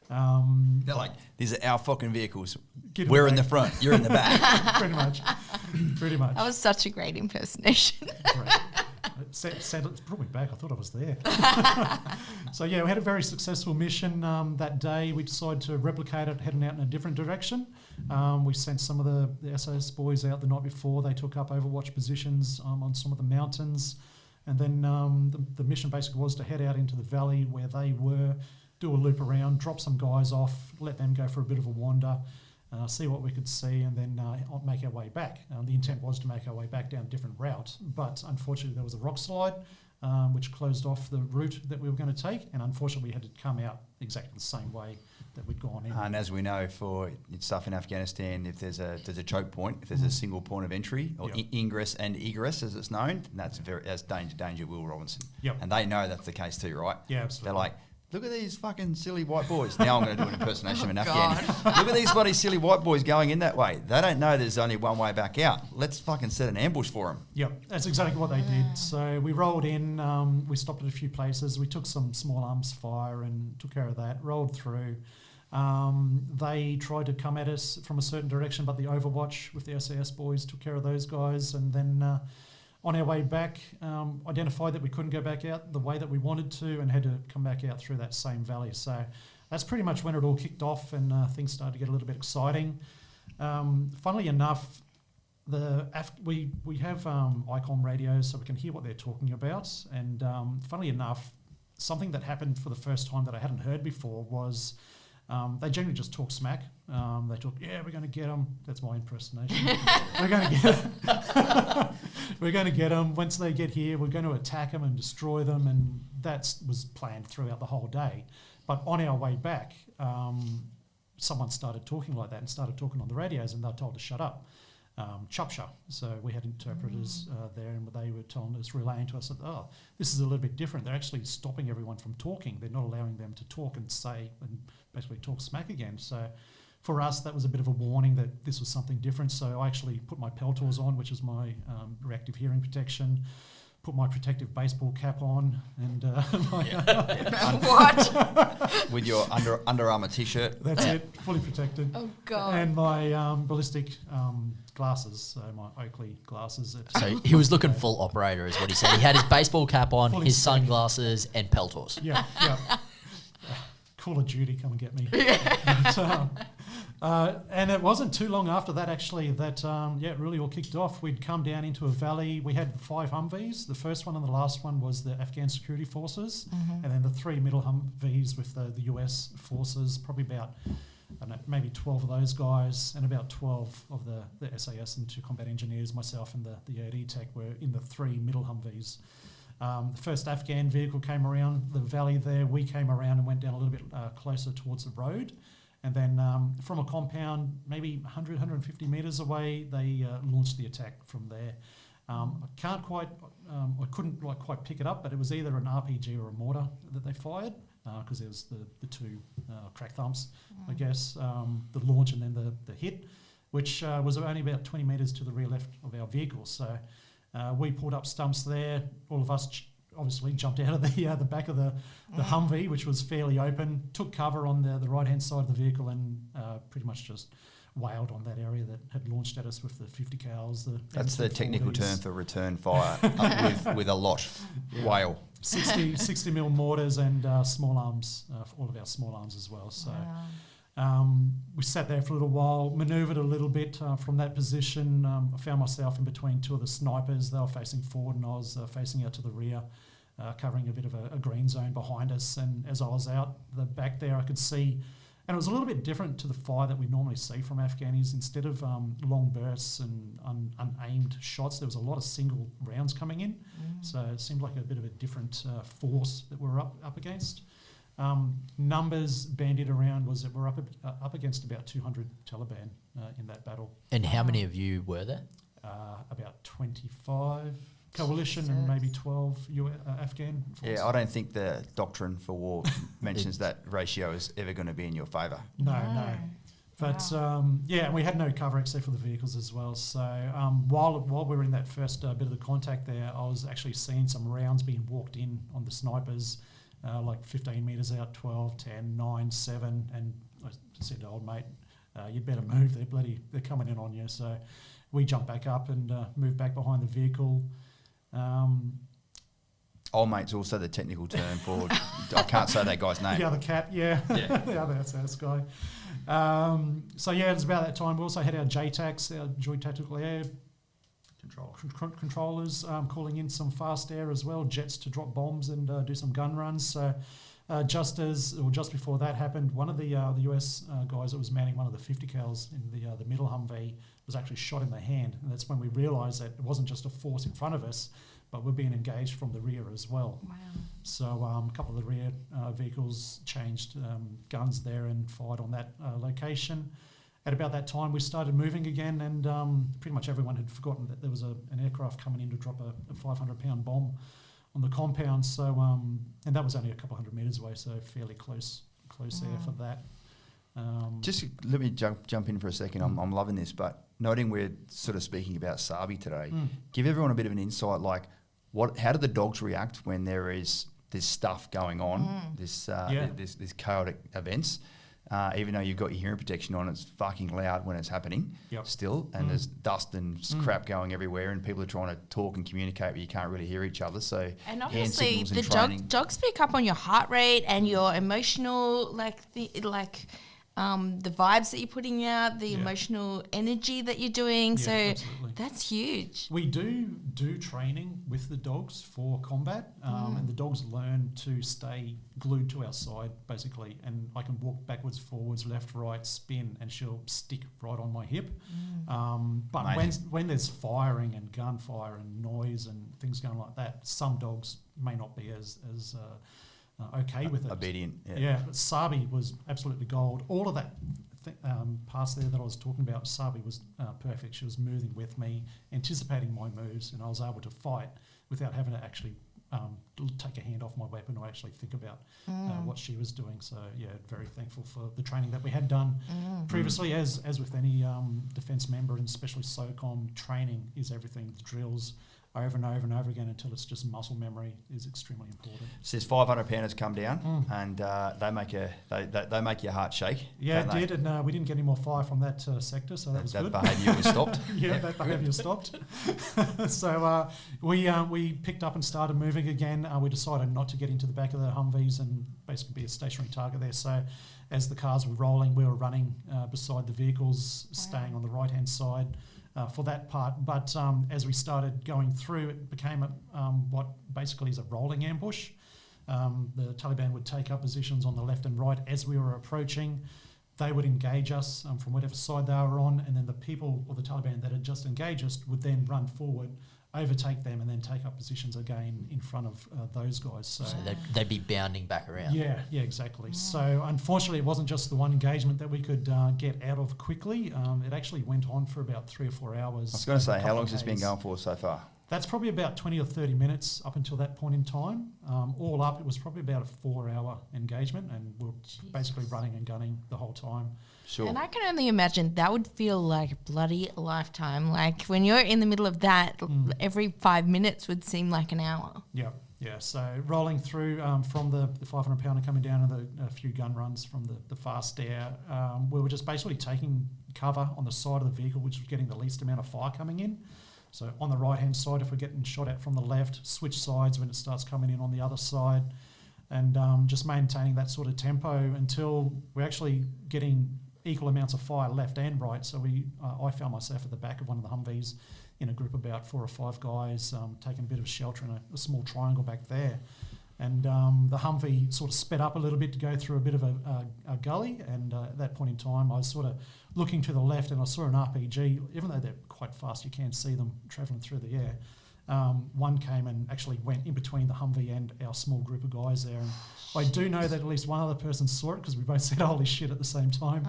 They're like, these are our fucking vehicles. Get We're away. in the front, you're in the back. Pretty much. That was such a great impersonation. Right. It brought me back. I thought I was there. So we had a very successful mission that day. We decided to replicate it, heading out in a different direction. We sent some of the SAS boys out the night before. They took up overwatch positions on some of the mountains, and then the mission basically was to head out into the valley where they were, do a loop around, drop some guys off, let them go for a bit of a wander, see what we could see, and then make our way back. The intent was to make our way back down a different route, but unfortunately there was a rock slide which closed off the route that we were going to take, and unfortunately we had to come out exactly the same way that we'd gone in. And as we know, for stuff in Afghanistan, if there's a choke point, if there's a single point of entry, or ingress and egress as it's known, that's danger Will Robinson. Yep. And they know that's the case too, right? Yeah, absolutely. They're like, look at these fucking silly white boys. Now I'm going to do an impersonation of an Afghan. Look at these bloody silly white boys going in that way. They don't know there's only one way back out. Let's fucking set an ambush for them. Yep, that's exactly what they did. So we rolled in, we stopped at a few places, we took some small arms fire and took care of that, rolled through. They tried to come at us from a certain direction, but the Overwatch with the SAS boys took care of those guys, and then on our way back, identified that we couldn't go back out the way that we wanted to and had to come back out through that same valley. So that's pretty much when it all kicked off, and things started to get a little bit exciting. Funnily enough, we have ICOM radios, so we can hear what they're talking about. And funnily enough, something that happened for the first time that I hadn't heard before was they generally just talk smack. They talk, we're going to get them. That's my impersonation. We're going to get them. We're going to get them. Once they get here, we're going to attack them and destroy them. And that was planned throughout the whole day. But on our way back, someone started talking like that and started talking on the radios, and they were told to shut up. Chupsha. So we had interpreters there, and they were telling us, relaying to us that, this is a little bit different. They're actually stopping everyone from talking. They're not allowing them to talk and say and basically talk smack again. So for us, that was a bit of a warning that this was something different. So I actually put my Peltors on, which is my reactive hearing protection, put my protective baseball cap on and What? With your Under Armour t-shirt. that's it, fully protected. Oh God. And my ballistic glasses, so my Oakley glasses. So he was looking full operator, is what he said. He had his baseball cap on, Fully his spec. sunglasses, and peltors. Yeah. Call of Duty, come and get me. And it wasn't too long after that, actually, that it really all kicked off. We'd come down into a valley. We had 5 Humvees. The first one and the last one was the Afghan security forces, and then the 3 middle Humvees with the US forces, probably about, I don't know, maybe 12 of those guys, and about 12 of the SAS and 2 combat engineers, myself and the AD tech, were in the 3 middle Humvees. The first Afghan vehicle came around the valley there. We came around and went down a little bit closer towards the road. And then from a compound, maybe 100, 150 metres away, they launched the attack from there. I couldn't quite pick it up, but it was either an RPG or a mortar that they fired, because there was the 2 crack thumps, I guess, the launch and then the hit, which was only about 20 metres to the rear left of our vehicle. So we pulled up stumps there. All of us obviously jumped out of the back of the Humvee, which was fairly open, took cover on the right-hand side of the vehicle, and pretty much just wailed on that area that had launched at us with the 50 cals. That's the technical term for return fire with a lot. Yeah. Whale. 60 mil mortars and small arms, all of our small arms as well. So we sat there for a little while, manoeuvred a little bit from that position. I found myself in between 2 of the snipers. They were facing forward and I was facing out to the rear, covering a bit of a green zone behind us. And as I was out the back there, I could see, and it was a little bit different to the fire that we normally see from Afghanis. Instead of long bursts and unaimed shots, there was a lot of single rounds coming in. So it seemed like a bit of a different force that we're up against. Numbers bandied around was that we're up against about 200 Taliban in that battle. And how many of you were there? About 25 coalition and maybe 12 Afghan forces. Yeah, I don't think the doctrine for war mentions that ratio is ever going to be in your favour. No. But and we had no cover except for the vehicles as well. So while we were in that first bit of the contact there, I was actually seeing some rounds being walked in on the snipers, like 15 metres out, 12, 10, 9, 7. And I said to old mate, you'd better move, they're coming in on you. So we jumped back up and moved back behind the vehicle. Old mate's also the technical term for, I can't say that guy's name. The other cat, yeah. The other SAS guy. So it was about that time. We also had our JTACs, our Joint Tactical Air controllers, calling in some fast air as well, jets to drop bombs and do some gun runs. So just before that happened, one of the US guys that was manning one of the 50 cals in the middle Humvee was actually shot in the hand, and that's when we realised that it wasn't just a force in front of us, but we're being engaged from the rear as well. Wow. So a couple of the rear vehicles changed guns there and fired on that location. At about that time, we started moving again, and pretty much everyone had forgotten that there was an aircraft coming in to drop a 500-pound bomb on the compound. So, and that was only a couple hundred metres away, so fairly close air for that. Just let me jump in for a second. I'm loving this, but noting we're sort of speaking about Sarbi today, give everyone a bit of an insight, like how do the dogs react when there is this stuff going on, this chaotic events? Even though you've got your hearing protection on, it's fucking loud when it's happening still, and there's dust and crap going everywhere, and people are trying to talk and communicate, but you can't really hear each other. So And hand obviously, signals the and training. dogs pick up on your heart rate and your emotional, the vibes that you're putting out, the emotional energy that you're doing. Yeah, So absolutely. that's huge. We do training with the dogs for combat, and the dogs learn to stay glued to our side, basically. And I can walk backwards, forwards, left, right, spin, and she'll stick right on my hip. But when there's firing and gunfire and noise and things going like that, some dogs may not be as okay with it. Obedient. Yeah, but Sarbi was absolutely gold. All of that pass there that I was talking about, Sarbi was perfect. She was moving with me, anticipating my moves, and I was able to fight without having to actually take a hand off my weapon or actually think about what she was doing. So, very thankful for the training that we had done previously. As with any defence member, and especially SOCOM, training is everything. The drills over and over and over again until it's just muscle memory is extremely important. Says 500 pounders come down, and they make your heart shake. Yeah, don't it they? did, and we didn't get any more fire from that sector, so that was good. That behaviour was stopped. Yeah, that behaviour stopped. So we picked up and started moving again. We decided not to get into the back of the Humvees and basically be a stationary target there. So as the cars were rolling, we were running beside the vehicles, staying on the right-hand side for that part. But as we started going through, it became what basically is a rolling ambush. The Taliban would take up positions on the left and right as we were approaching. They would engage us from whatever side they were on, and then the people or the Taliban that had just engaged us would then run forward, overtake them, and then take up positions again in front of those guys. So they'd be bounding back around. Yeah, exactly. So unfortunately, it wasn't just the one engagement that we could get out of quickly. It actually went on for about 3 or 4 hours. I was going to say, how long has this been going for so far? That's probably about 20 or 30 minutes up until that point in time. All up, it was probably about a 4-hour engagement, and we're basically running and gunning the whole time. Sure. And I can only imagine that would feel like a bloody lifetime. Like when you're in the middle of that, every 5 minutes would seem like an hour. Yeah. So rolling through from the 500 pounder coming down and a few gun runs from the fast air, we were just basically taking cover on the side of the vehicle, which was getting the least amount of fire coming in. So on the right-hand side, if we're getting shot at from the left, switch sides when it starts coming in on the other side, and just maintaining that sort of tempo until we're actually getting equal amounts of fire left and right. So I found myself at the back of one of the Humvees in a group of about 4 or 5 guys, taking a bit of shelter in a small triangle back there. And the Humvee sort of sped up a little bit to go through a bit of a gully, and at that point in time I was sort of looking to the left and I saw an RPG. Even though they're quite fast, you can see them travelling through the air. One came and actually went in between the Humvee and our small group of guys there. And I do know that at least one other person saw it because we both said holy shit at the same time.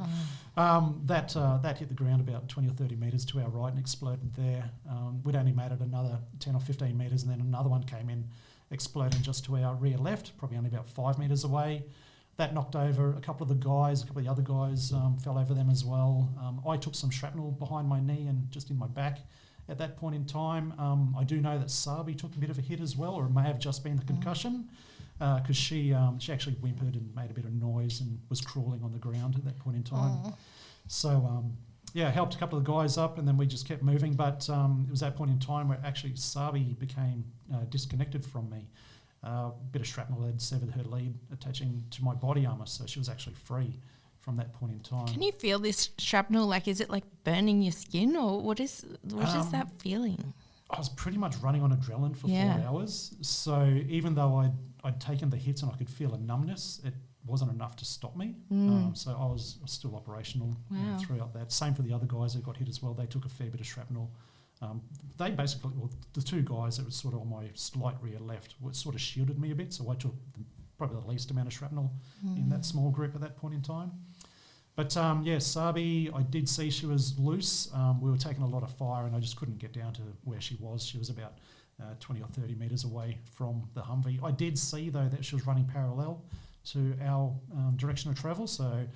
That hit the ground about 20 or 30 metres to our right and exploded there. We'd only made it another 10 or 15 metres, and then another one came in, exploding just to our rear left, probably only about 5 metres away. That knocked over a couple of the guys, a couple of the other guys fell over them as well. I took some shrapnel behind my knee and just in my back at that point in time. I do know that Sarbi took a bit of a hit as well, or it may have just been the concussion, because she actually whimpered and made a bit of noise and was crawling on the ground at that point in time. So helped a couple of the guys up, and then we just kept moving. But it was that point in time where actually Sarbi became disconnected from me. A bit of shrapnel had severed her lead attaching to my body armour, so she was actually free from that point in time. Can you feel this shrapnel? Like, is it like burning your skin, or what is that feeling? I was pretty much running on adrenaline for 4 hours. So even though I'd taken the hits and I could feel a numbness, it wasn't enough to stop me. So I was still operational throughout that. Same for the other guys that got hit as well. They took a fair bit of shrapnel. They basically, the 2 guys that was sort of on my slight rear left, sort of shielded me a bit. So I took probably the least amount of shrapnel in that small group at that point in time. But Sarbi, I did see she was loose. We were taking a lot of fire and I just couldn't get down to where she was. She was about 20 or 30 metres away from the Humvee. I did see though that she was running parallel to our direction of travel. So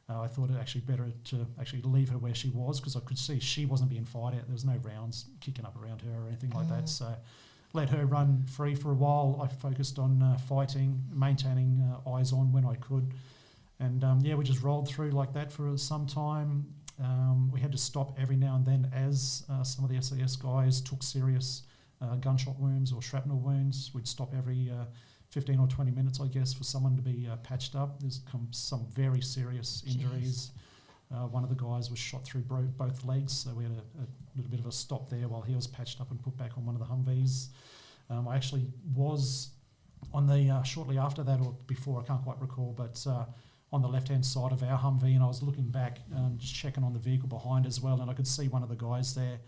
I thought it actually better to actually leave her where she was, because I could see she wasn't being fired at. There was no rounds kicking up around her or anything like that. So let her run free for a while. I focused on fighting, maintaining eyes on when I could. And we just rolled through like that for some time. We had to stop every now and then as some of the SAS guys took serious gunshot wounds or shrapnel wounds. We'd stop every 15 or 20 minutes, I guess, for someone to be patched up. There's some very serious injuries. One of the guys was shot through both legs, so we had a little bit of a stop there while he was patched up and put back on one of the Humvees. I actually was on the shortly after that or before, I can't quite recall, but on the left-hand side of our Humvee, and I was looking back and just checking on the vehicle behind as well, and I could see one of the guys there.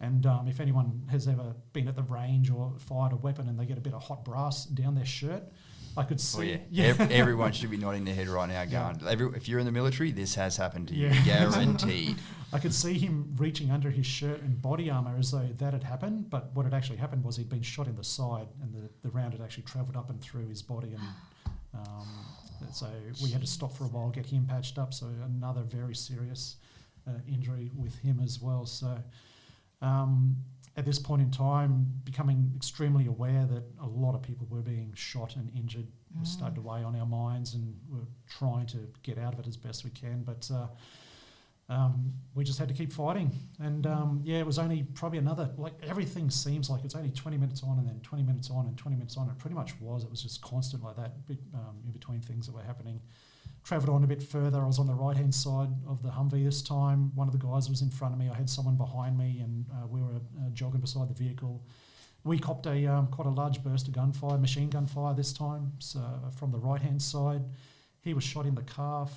And if anyone has ever been at the range or fired a weapon and they get a bit of hot brass down their shirt, I could see. Everyone should be nodding their head right now going, if you're in the military, this has happened to you, guaranteed. I could see him reaching under his shirt and body armour as though that had happened, but what had actually happened was he'd been shot in the side and the round had actually travelled up and through his body, and so we had to stop for a while, get him patched up, so another very serious injury with him as well. So at this point in time, becoming extremely aware that a lot of people were being shot and injured was starting to weigh on our minds, and we're trying to get out of it as best we can. But we just had to keep fighting. And it was only probably another, like everything seems like it's only 20 minutes on and then 20 minutes on and 20 minutes on. It pretty much was. It was just constant like that in between things that were happening. Travelled on a bit further. I was on the right-hand side of the Humvee this time. One of the guys was in front of me. I had someone behind me, and we were jogging beside the vehicle. We copped a quite a large burst of gunfire, machine gun fire this time, so from the right-hand side. He was shot in the calf,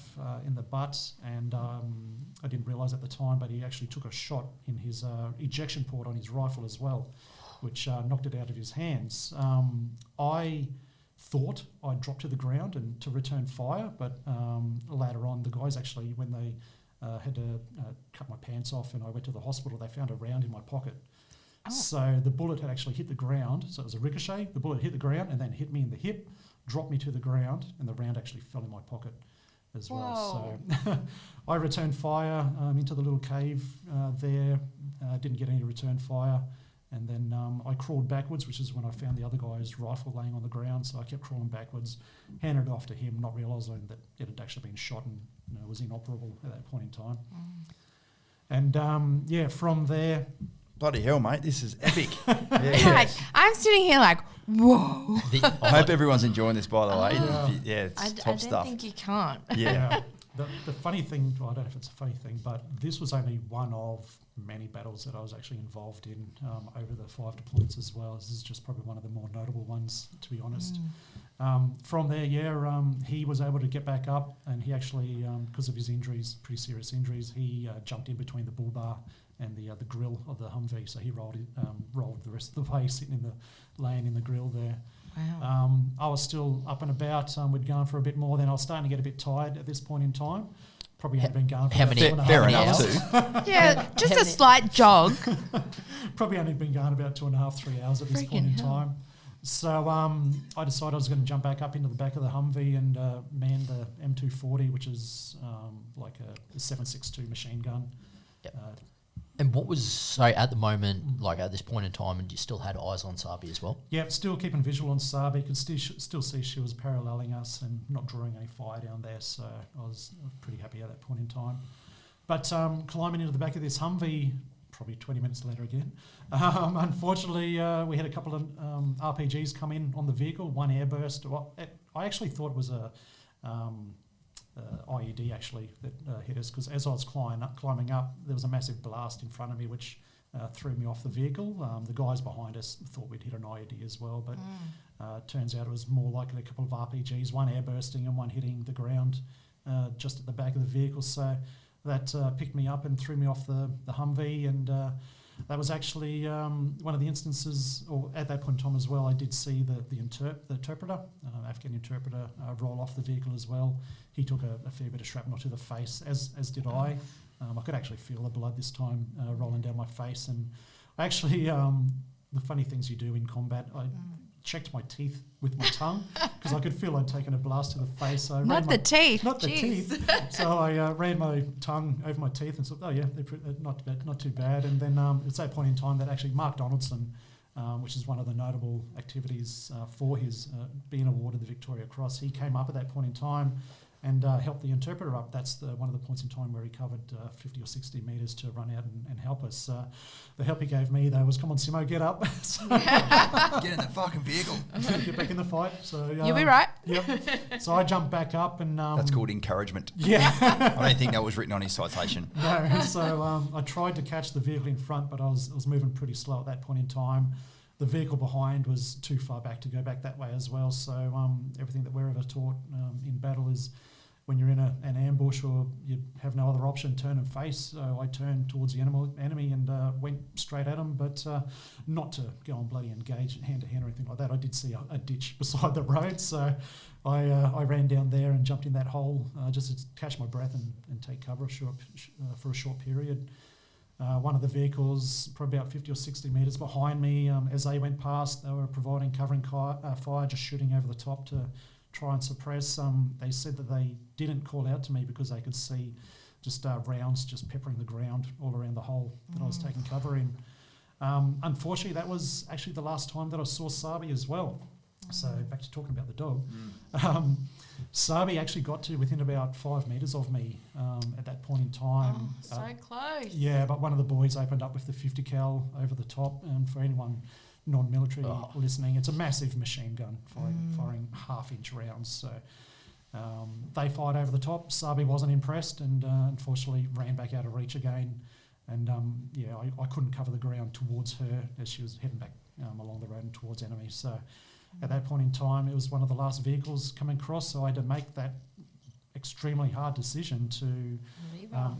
in the butt, and I didn't realise at the time, but he actually took a shot in his ejection port on his rifle as well, which knocked it out of his hands. I thought I'd drop to the ground and to return fire, but later on, the guys actually, when they had to cut my pants off and I went to the hospital, they found a round in my pocket. Oh. So the bullet had actually hit the ground, so it was a ricochet. The bullet hit the ground and then hit me in the hip, dropped me to the ground, and the round actually fell in my pocket as well. So I returned fire into the little cave there, didn't get any return fire. And then I crawled backwards, which is when I found the other guy's rifle laying on the ground. So I kept crawling backwards, handed it off to him, not realising that it had actually been shot and was inoperable at that point in time. And from there... Bloody hell, mate, this is epic. Like, I'm sitting here like, whoa. I hope everyone's enjoying this, by the way. It's top stuff. I don't think you can't. Yeah. The funny thing, well, I don't know if it's a funny thing, but this was only one of many battles that I was actually involved in over the 5 deployments as well. This is just probably one of the more notable ones, to be honest. From there, he was able to get back up, and he actually, because of his injuries, pretty serious injuries, he jumped in between the bull bar and the grill of the Humvee, so he rolled the rest of the way, laying in the grill there. Wow. I was still up and about. We'd gone for a bit more. Then I was starting to get a bit tired at this point in time. Probably had been going for How about many- 2.5 Fair hours. enough too. Yeah, just a slight jog. Probably only been going about 2.5, 3 hours at this point in time. So I decided I was going to jump back up into the back of the Humvee and man the M240, which is like a 7.62 machine gun. Yep. And what was, so at the moment, like at this point in time, and you still had eyes on Sarbi as well? Yeah, still keeping visual on Sarbi. Could still see she was paralleling us and not drawing any fire down there, so I was pretty happy at that point in time. But climbing into the back of this Humvee, probably 20 minutes later again, unfortunately we had a couple of RPGs come in on the vehicle, one airburst. Well, I actually thought it was a... IED actually that hit us, because as I was climbing up, there was a massive blast in front of me which threw me off the vehicle. The guys behind us thought we'd hit an IED as well, but turns out it was more likely a couple of RPGs, one air bursting and one hitting the ground just at the back of the vehicle. So that picked me up and threw me off the Humvee, and that was actually one of the instances, or at that point in time as well, I did see the interpreter, Afghan interpreter, roll off the vehicle as well. He took a fair bit of shrapnel to the face, as did I. I could actually feel the blood this time rolling down my face. And actually, the funny things you do in combat, I checked my teeth with my tongue because I could feel I'd taken a blast to the face. So Not the teeth. So I ran my tongue over my teeth and said, oh yeah, they're not too bad. And then it's that point in time that actually Mark Donaldson, which is one of the notable activities for his being awarded the Victoria Cross, he came up at that point in time and helped the interpreter up. That's one of the points in time where he covered 50 or 60 metres to run out and help us. The help he gave me, though, was, come on, Simo, get up. Get in the fucking vehicle. Get back in the fight. So You'll be right. Yep. So I jumped back up and... That's called encouragement. Yeah. I don't think that was written on his citation. No. So I tried to catch the vehicle in front, but I was moving pretty slow at that point in time. The vehicle behind was too far back to go back that way as well. So everything that we're ever taught in battle is when you're in an ambush or you have no other option, turn and face. So I turned towards the enemy and went straight at him, but not to go and bloody engage hand-to-hand or anything like that. I did see a ditch beside the road, so I ran down there and jumped in that hole just to catch my breath and take cover for a short period. One of the vehicles, probably about 50 or 60 metres behind me, as they went past, they were providing covering fire, just shooting over the top to try and suppress. They said that they didn't call out to me because they could see just rounds just peppering the ground all around the hole that I was taking cover in. Unfortunately, that was actually the last time that I saw Sarbi as well. So back to talking about the dog. Sarbi actually got to within about 5 metres of me at that point in time. So close. Yeah, but one of the boys opened up with the 50 cal over the top, and for anyone non-military listening, it's a massive machine gun firing half-inch rounds. So they fired over the top. Sarbi wasn't impressed, and unfortunately ran back out of reach again. And I couldn't cover the ground towards her as she was heading back along the road and towards enemy. So at that point in time, it was one of the last vehicles coming across, so I had to make that extremely hard decision to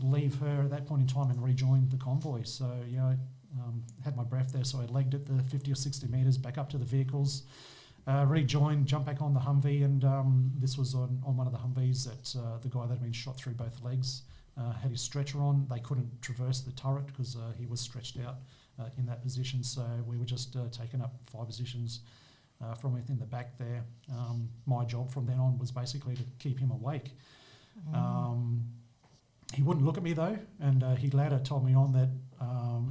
leave her at that point in time and rejoin the convoy. So I had my breath there, so I legged it the 50 or 60 metres back up to the vehicles, rejoined, jumped back on the Humvee, and this was on one of the Humvees that the guy that had been shot through both legs had his stretcher on. They couldn't traverse the turret because he was stretched out in that position, so we were just taking up 5 positions from within the back there. My job from then on was basically to keep him awake. He wouldn't look at me though, and he later told me on that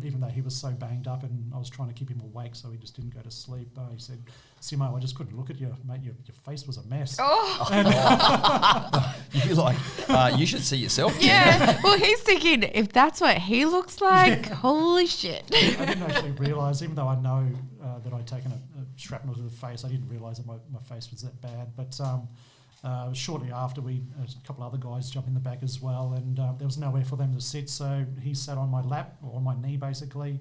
even though he was so banged up and I was trying to keep him awake so he just didn't go to sleep, he said, Simo, I just couldn't look at you, mate, your face was a mess. You'd be like, you should see yourself. Yeah, well, he's thinking, if that's what he looks like, holy shit. I didn't actually realise, even though I know that I'd taken a shrapnel to the face, I didn't realise that my face was that bad. But shortly after, a couple other guys jumped in the back as well, and there was nowhere for them to sit, so he sat on my lap, or on my knee basically.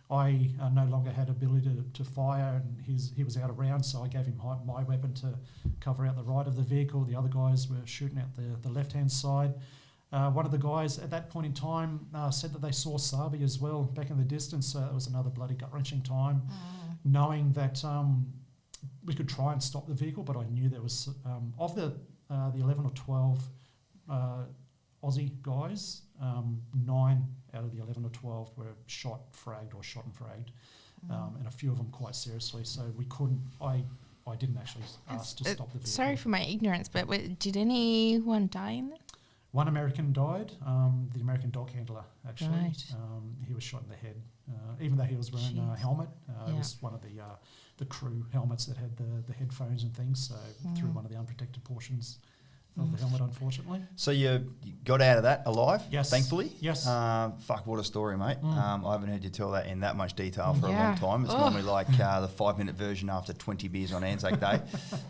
I no longer had ability to fire, and he was out of rounds, so I gave him my weapon to cover out the right of the vehicle. The other guys were shooting out the left-hand side. One of the guys at that point in time said that they saw Sarbi as well back in the distance, so that was another bloody gut-wrenching time, knowing that we could try and stop the vehicle, but I knew there was, of the 11 or 12 Aussie guys, 9 out of the 11 or 12 were shot and fragged, and a few of them quite seriously. So we couldn't. I didn't actually ask to stop the vehicle. Sorry for my ignorance, but did anyone die in there? One American died, the American dog handler actually. Right. He was shot in the head, even though he was wearing a helmet. It was one of the crew helmets that had the headphones and things, so through one of the unprotected portions of the helmet, unfortunately. So you got out of that alive, yes, thankfully? Yes. Fuck, what a story, mate. I haven't heard you tell that in that much detail for a long time. It's normally like the 5-minute version after 20 beers on Anzac Day.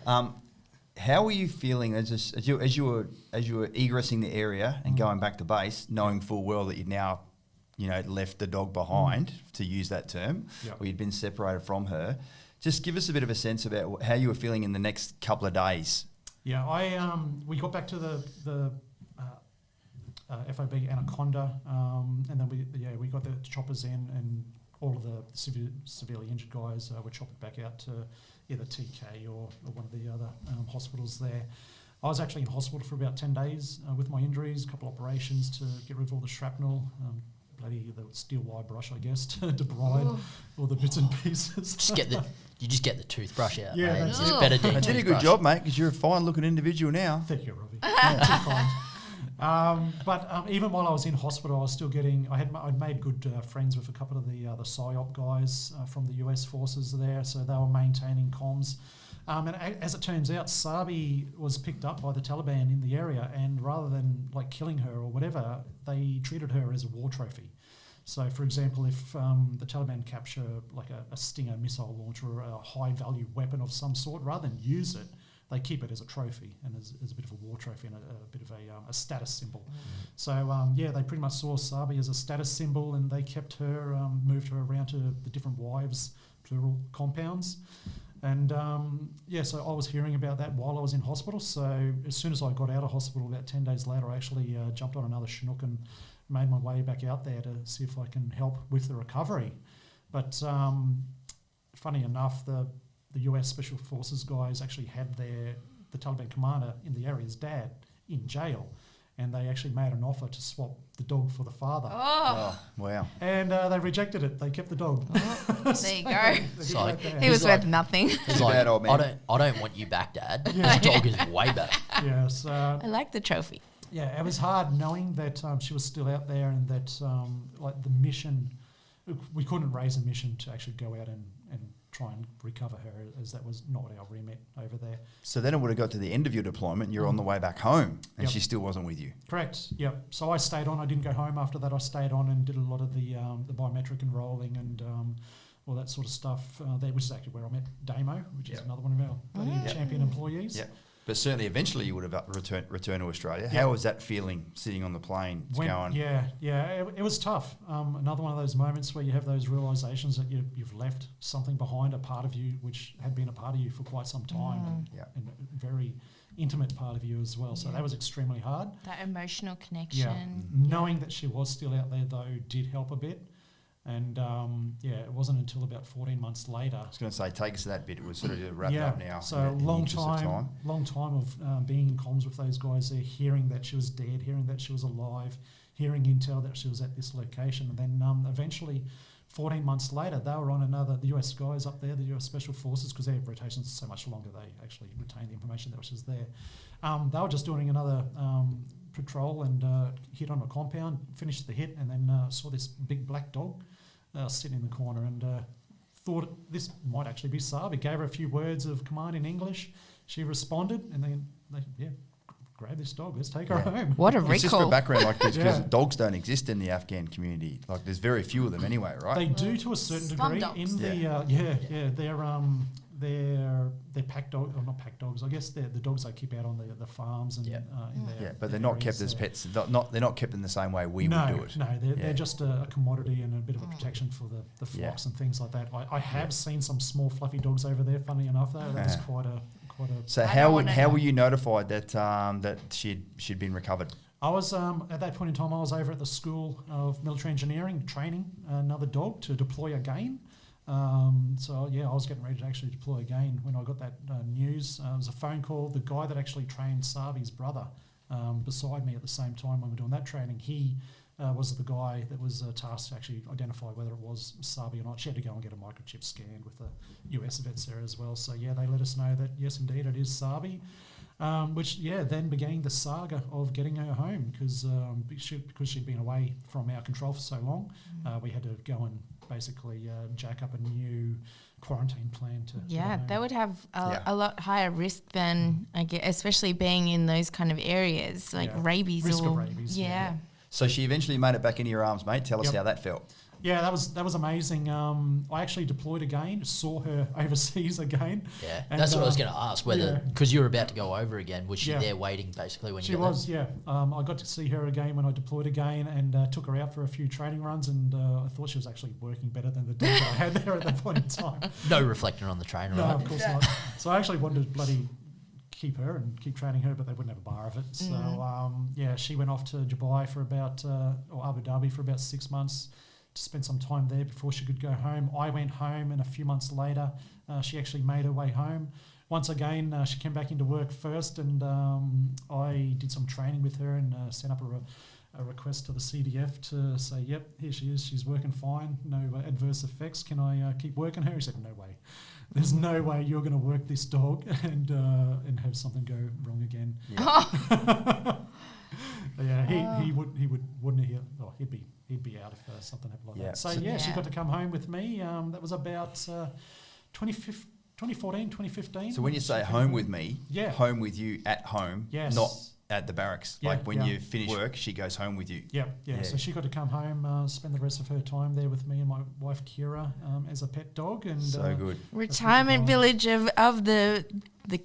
How were you feeling as you were egressing the area and going back to base, knowing full well that you'd now, left the dog behind, to use that term, or you'd been separated from her? Just give us a bit of a sense about how you were feeling in the next couple of days. Yeah, we got back to the FOB Anaconda, and then we got the choppers in, and all of the severely injured guys were chopped back out to either TK or one of the other hospitals there. I was actually in hospital for about 10 days with my injuries, a couple operations to get rid of all the shrapnel, the steel wire brush, I guess, to debride all the bits and pieces. You just get the toothbrush out. Yeah, mate. that's It's it. better than I did a good job, mate, because you're a fine-looking individual now. Thank you, Robbie. Too kind. But even while I was in hospital, I was still getting. I'd made good friends with a couple of the PSYOP guys from the US forces there, so they were maintaining comms. And as it turns out, Sarbi was picked up by the Taliban in the area, and rather than killing her or whatever, they treated her as a war trophy. So, for example, if the Taliban capture a Stinger missile launcher or a high-value weapon of some sort, rather than use it, they keep it as a trophy and as a bit of a war trophy and a bit of a status symbol. So, they pretty much saw Sarbi as a status symbol, and they kept her, moved her around to the different wives, plural, compounds. And, so I was hearing about that while I was in hospital. So as soon as I got out of hospital, about 10 days later, I actually jumped on another Chinook and made my way back out there to see if I can help with the recovery. But funny enough, the US Special Forces guys actually had the Taliban commander in the area's dad in jail, and they actually made an offer to swap the dog for the father. Oh, wow. And they rejected it. They kept the dog. There you go. So He was worth nothing. He's like, bad old man. I don't want you back, Dad. This dog is way better. Yes. I like the trophy. Yeah, it was hard knowing that she was still out there, and that the mission we couldn't raise a mission to actually go out and try and recover her, as that was not our remit over there. So then it would have got to the end of your deployment. You're on the way back home, and Yep. she still wasn't with you. Correct. Yep. So I stayed on. I didn't go home after that. I stayed on and did a lot of the biometric enrolling and all that sort of stuff. There, which is actually where I met Damo, which is Yep. another one of our bloody champion employees. Yeah. But certainly, eventually, you would have returned to Australia. How was that feeling sitting on the plane, going? It was tough. Another one of those moments where you have those realizations that you've left something behind, a part of you which had been a part of you for quite some time, and a very intimate part of you as well. So that was extremely hard. That emotional connection. Yeah. Knowing that she was still out there though did help a bit. And it wasn't until about 14 months later. I was going to say, take us to that bit. We're sort of wrapping up now. So in the long interest of time of being in comms with those guys there, hearing that she was dead, hearing that she was alive, hearing intel that she was at this location. And then eventually, 14 months later, they were on the US guys up there, the US Special Forces, because their rotations are so much longer, they actually retain the information that was there. They were just doing another patrol and hit on a compound, finished the hit, and then saw this big black dog sitting in the corner, and thought this might actually be Sarbi. Gave her a few words of command in English. She responded, and then they grab this dog. Let's take her home. What a It's just for recall. background, like because dogs don't exist in the Afghan community. Like there's very few of them anyway, right? They do to a certain Slum degree. dogs. In they're pack dogs, or not pack dogs. I guess they're the dogs they keep out on the farms and in their but they're not kept areas as there. pets. They're not kept in the same way we No, would do it. no, they're just a commodity and a bit of a protection for the flocks and things like that. I have seen some small fluffy dogs over there. Funny enough, though, that was quite a. So I how don't would, wanna how know. were you notified that she'd been recovered? I was at that point in time. I was over at the School of Military Engineering training another dog to deploy again. I was getting ready to actually deploy again when I got that news. It was a phone call. The guy that actually trained Sarbi's brother beside me at the same time when we were doing that training, he was the guy that was tasked to actually identify whether it was Sarbi or not. She had to go and get a microchip scanned with the US vets there as well. So they let us know that yes, indeed, it is Sarbi. Which then began the saga of getting her home because she'd been away from our control for so long. We had to go and basically jack up a new quarantine plan to get her home. They would have a lot higher risk than, I guess, especially being in those kind of areas like rabies. Risk or of rabies, So she eventually made it back into your arms, mate. Tell us Yep. how that felt. Yeah, that was amazing. I actually deployed again, saw her overseas again. Yeah, And, that's what I was going to ask. Whether yeah. because you were about to go over again, was she Yeah. there waiting basically when She you got was, yeah. I got to see her again when I deployed again and took her out for a few training runs, and I thought she was actually working better than the dog that I had there at that point in time. there? No reflecting on the trainer, No, right? of course not. So I actually wanted to bloody keep her and keep training her, but they wouldn't have a bar of it. So, she went off to Dubai for about, or Abu Dhabi for about 6 months to spend some time there before she could go home. I went home, and a few months later, she actually made her way home. Once again, she came back into work first, and I did some training with her and sent up a request to the CDF to say, yep, here she is, she's working fine, no adverse effects, can I keep working her? He said, no way. There's no way you're going to work this dog and have something go wrong again. He'd be out if something happened like that. So she got to come home with me. That was about 2014, 2015. So when you say home with me, Yeah. home with you at home, Yes. not at the barracks. Yeah, Like when yeah. you finish work, she goes home with you. Yeah. Yeah. So she got to come home, spend the rest of her time there with me and my wife Kira as a pet dog. And So good. Retirement village of the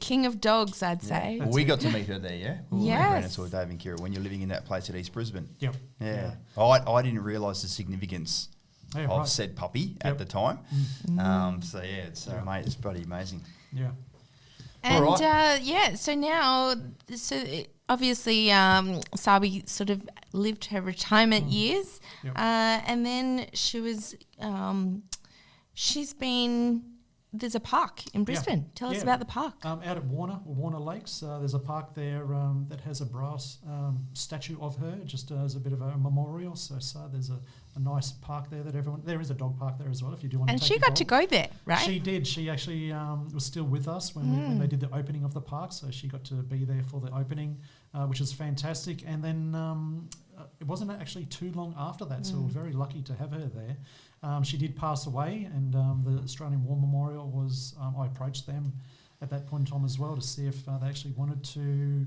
king of dogs, I'd say. Well, we got to meet her there, yeah? We Yes. ran and saw Dave and Kira when you're living in that place at East Brisbane. Yep. Yeah. I didn't realise the significance Yeah, of right. said puppy at Yep. the time. Mate, it's bloody amazing. Yeah. And All right. so now, obviously, Sarbi sort of lived her retirement years, Yep. and then she's been. There's a park in Brisbane. Tell us Yeah. about the park. Out at Warner Lakes, there's a park there that has a brass statue of her, just as a bit of a memorial. So there's a nice park there that there is a dog park there as well if you do want And to take she your got dog. to go there, right? She did. She actually was still with us when they did the opening of the park, so she got to be there for the opening, which is fantastic. And then it wasn't actually too long after that, so we're very lucky to have her there. She did pass away, and the Australian War Memorial was, I approached them at that point in time as well to see if they actually wanted to,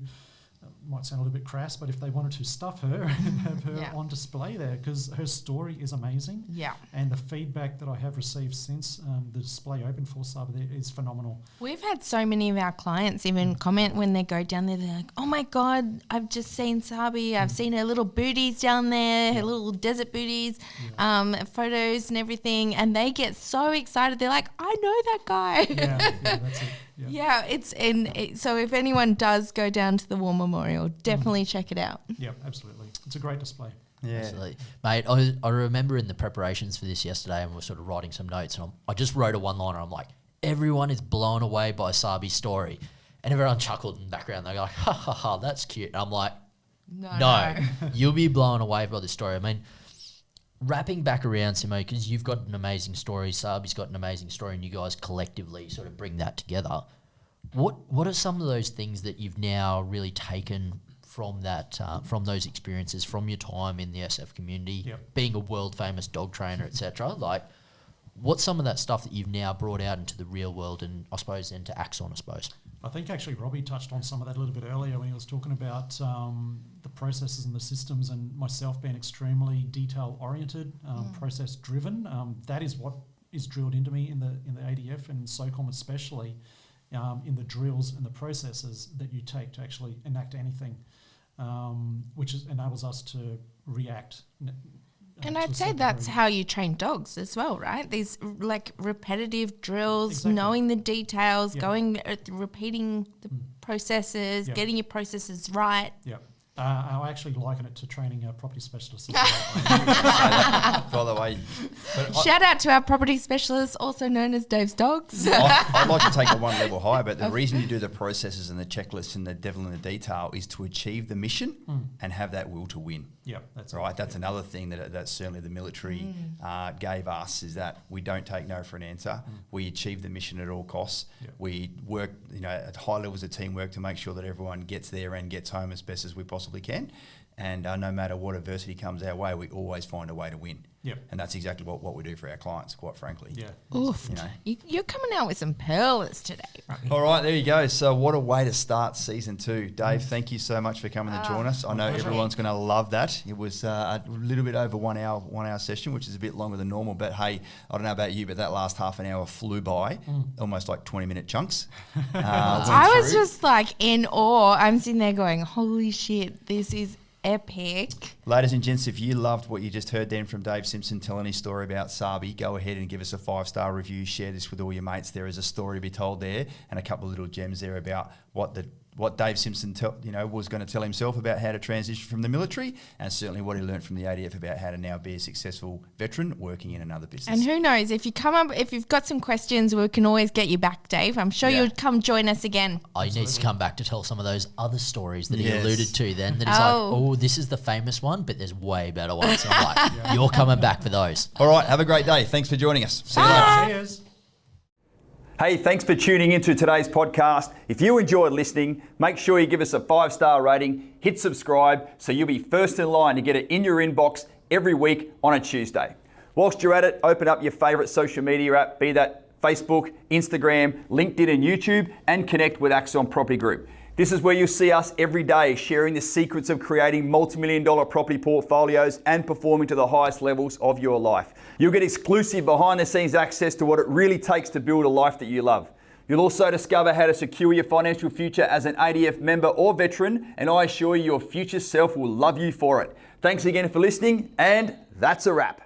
might sound a little bit crass, but if they wanted to stuff her and have her on display there, because her story is amazing. Yeah. And the feedback that I have received since the display opened for Sarbi there is phenomenal. We've had so many of our clients even comment when they go down there, they're like, oh my God, I've just seen Sarbi. I've seen her little booties down there, her little desert booties, photos and everything. And they get so excited. They're like, I know that guy. Yeah, that's it. So if anyone does go down to the War Memorial, definitely check it out. Yeah, absolutely. It's a great display. Yeah. Absolutely. Mate, I remember in the preparations for this yesterday, and we're sort of writing some notes, and I just wrote a one-liner. I'm like, everyone is blown away by Sarbi's story. And everyone chuckled in the background. They're like, ha, ha, ha, that's cute. And I'm like, no, you'll be blown away by this story. I mean, wrapping back around, Simo, because you've got an amazing story, Sarbi's got an amazing story, and you guys collectively sort of bring that together. What are some of those things that you've now really taken from that, from those experiences, from your time in the SF community, being a world famous dog trainer, etc.? Like, what's some of that stuff that you've now brought out into the real world, and I suppose into Axon, I suppose? I think actually Robbie touched on some of that a little bit earlier when he was talking about the processes and the systems, and myself being extremely detail oriented, process driven. That is what is drilled into me in the ADF and SOCOM especially, in the drills and the processes that you take to actually enact anything, which enables us to react. And I'd say that's how you train dogs as well, right? These like repetitive drills, knowing the details, going, repeating the processes, getting your processes right. Yeah. I actually liken it to training a property specialist. By the way, Shout out to our property specialist, also known as Dave's Dogs. I'd like to take it one level higher, but the reason you do the processes and the checklists and the devil in the detail is to achieve the mission and have that will to win. Yeah, that's right. That's another thing that certainly the military gave us, is that we don't take no for an answer. We achieve the mission at all costs. Yeah. We work, at high levels of teamwork to make sure that everyone gets there and gets home as best as we possibly can. And no matter what adversity comes our way, we always find a way to win. Yep. And that's exactly what we do for our clients, quite frankly. Yeah. Oof. You're coming out with some pearls today, Robbie. All right, there you go. So what a way to start season 2. Dave, thank you so much for coming to join us. I know everyone's going to love that. It was a little bit over 1 hour session, which is a bit longer than normal. But hey, I don't know about you, but that last half an hour flew by, almost like 20-minute chunks. I was just like in awe. I'm sitting there going, holy shit, this is epic. Ladies and gents, if you loved what you just heard then from Dave Simpson telling his story about Sarbi, go ahead and give us a 5-star review. Share this with all your mates. There is a story to be told there, and a couple of little gems there about what Dave Simpson was going to tell himself about how to transition from the military, and certainly what he learned from the ADF about how to now be a successful veteran working in another business. And who knows, if you've got some questions, we can always get you back, Dave. I'm sure you'll come join us again. He needs to come back to tell some of those other stories that he alluded to then, that he's this is the famous one, but there's way better ones. So I'm like, you're coming back for those. All right, have a great day. Thanks for joining us. See you later. Cheers. Hey, thanks for tuning into today's podcast. If you enjoyed listening, make sure you give us a 5-star rating, hit subscribe, so you'll be first in line to get it in your inbox every week on a Tuesday. Whilst you're at it, open up your favourite social media app, be that Facebook, Instagram, LinkedIn and YouTube, and connect with Axon Property Group. This is where you'll see us every day sharing the secrets of creating multi-million-dollar property portfolios and performing to the highest levels of your life. You'll get exclusive behind-the-scenes access to what it really takes to build a life that you love. You'll also discover how to secure your financial future as an ADF member or veteran, and I assure you your future self will love you for it. Thanks again for listening, and that's a wrap.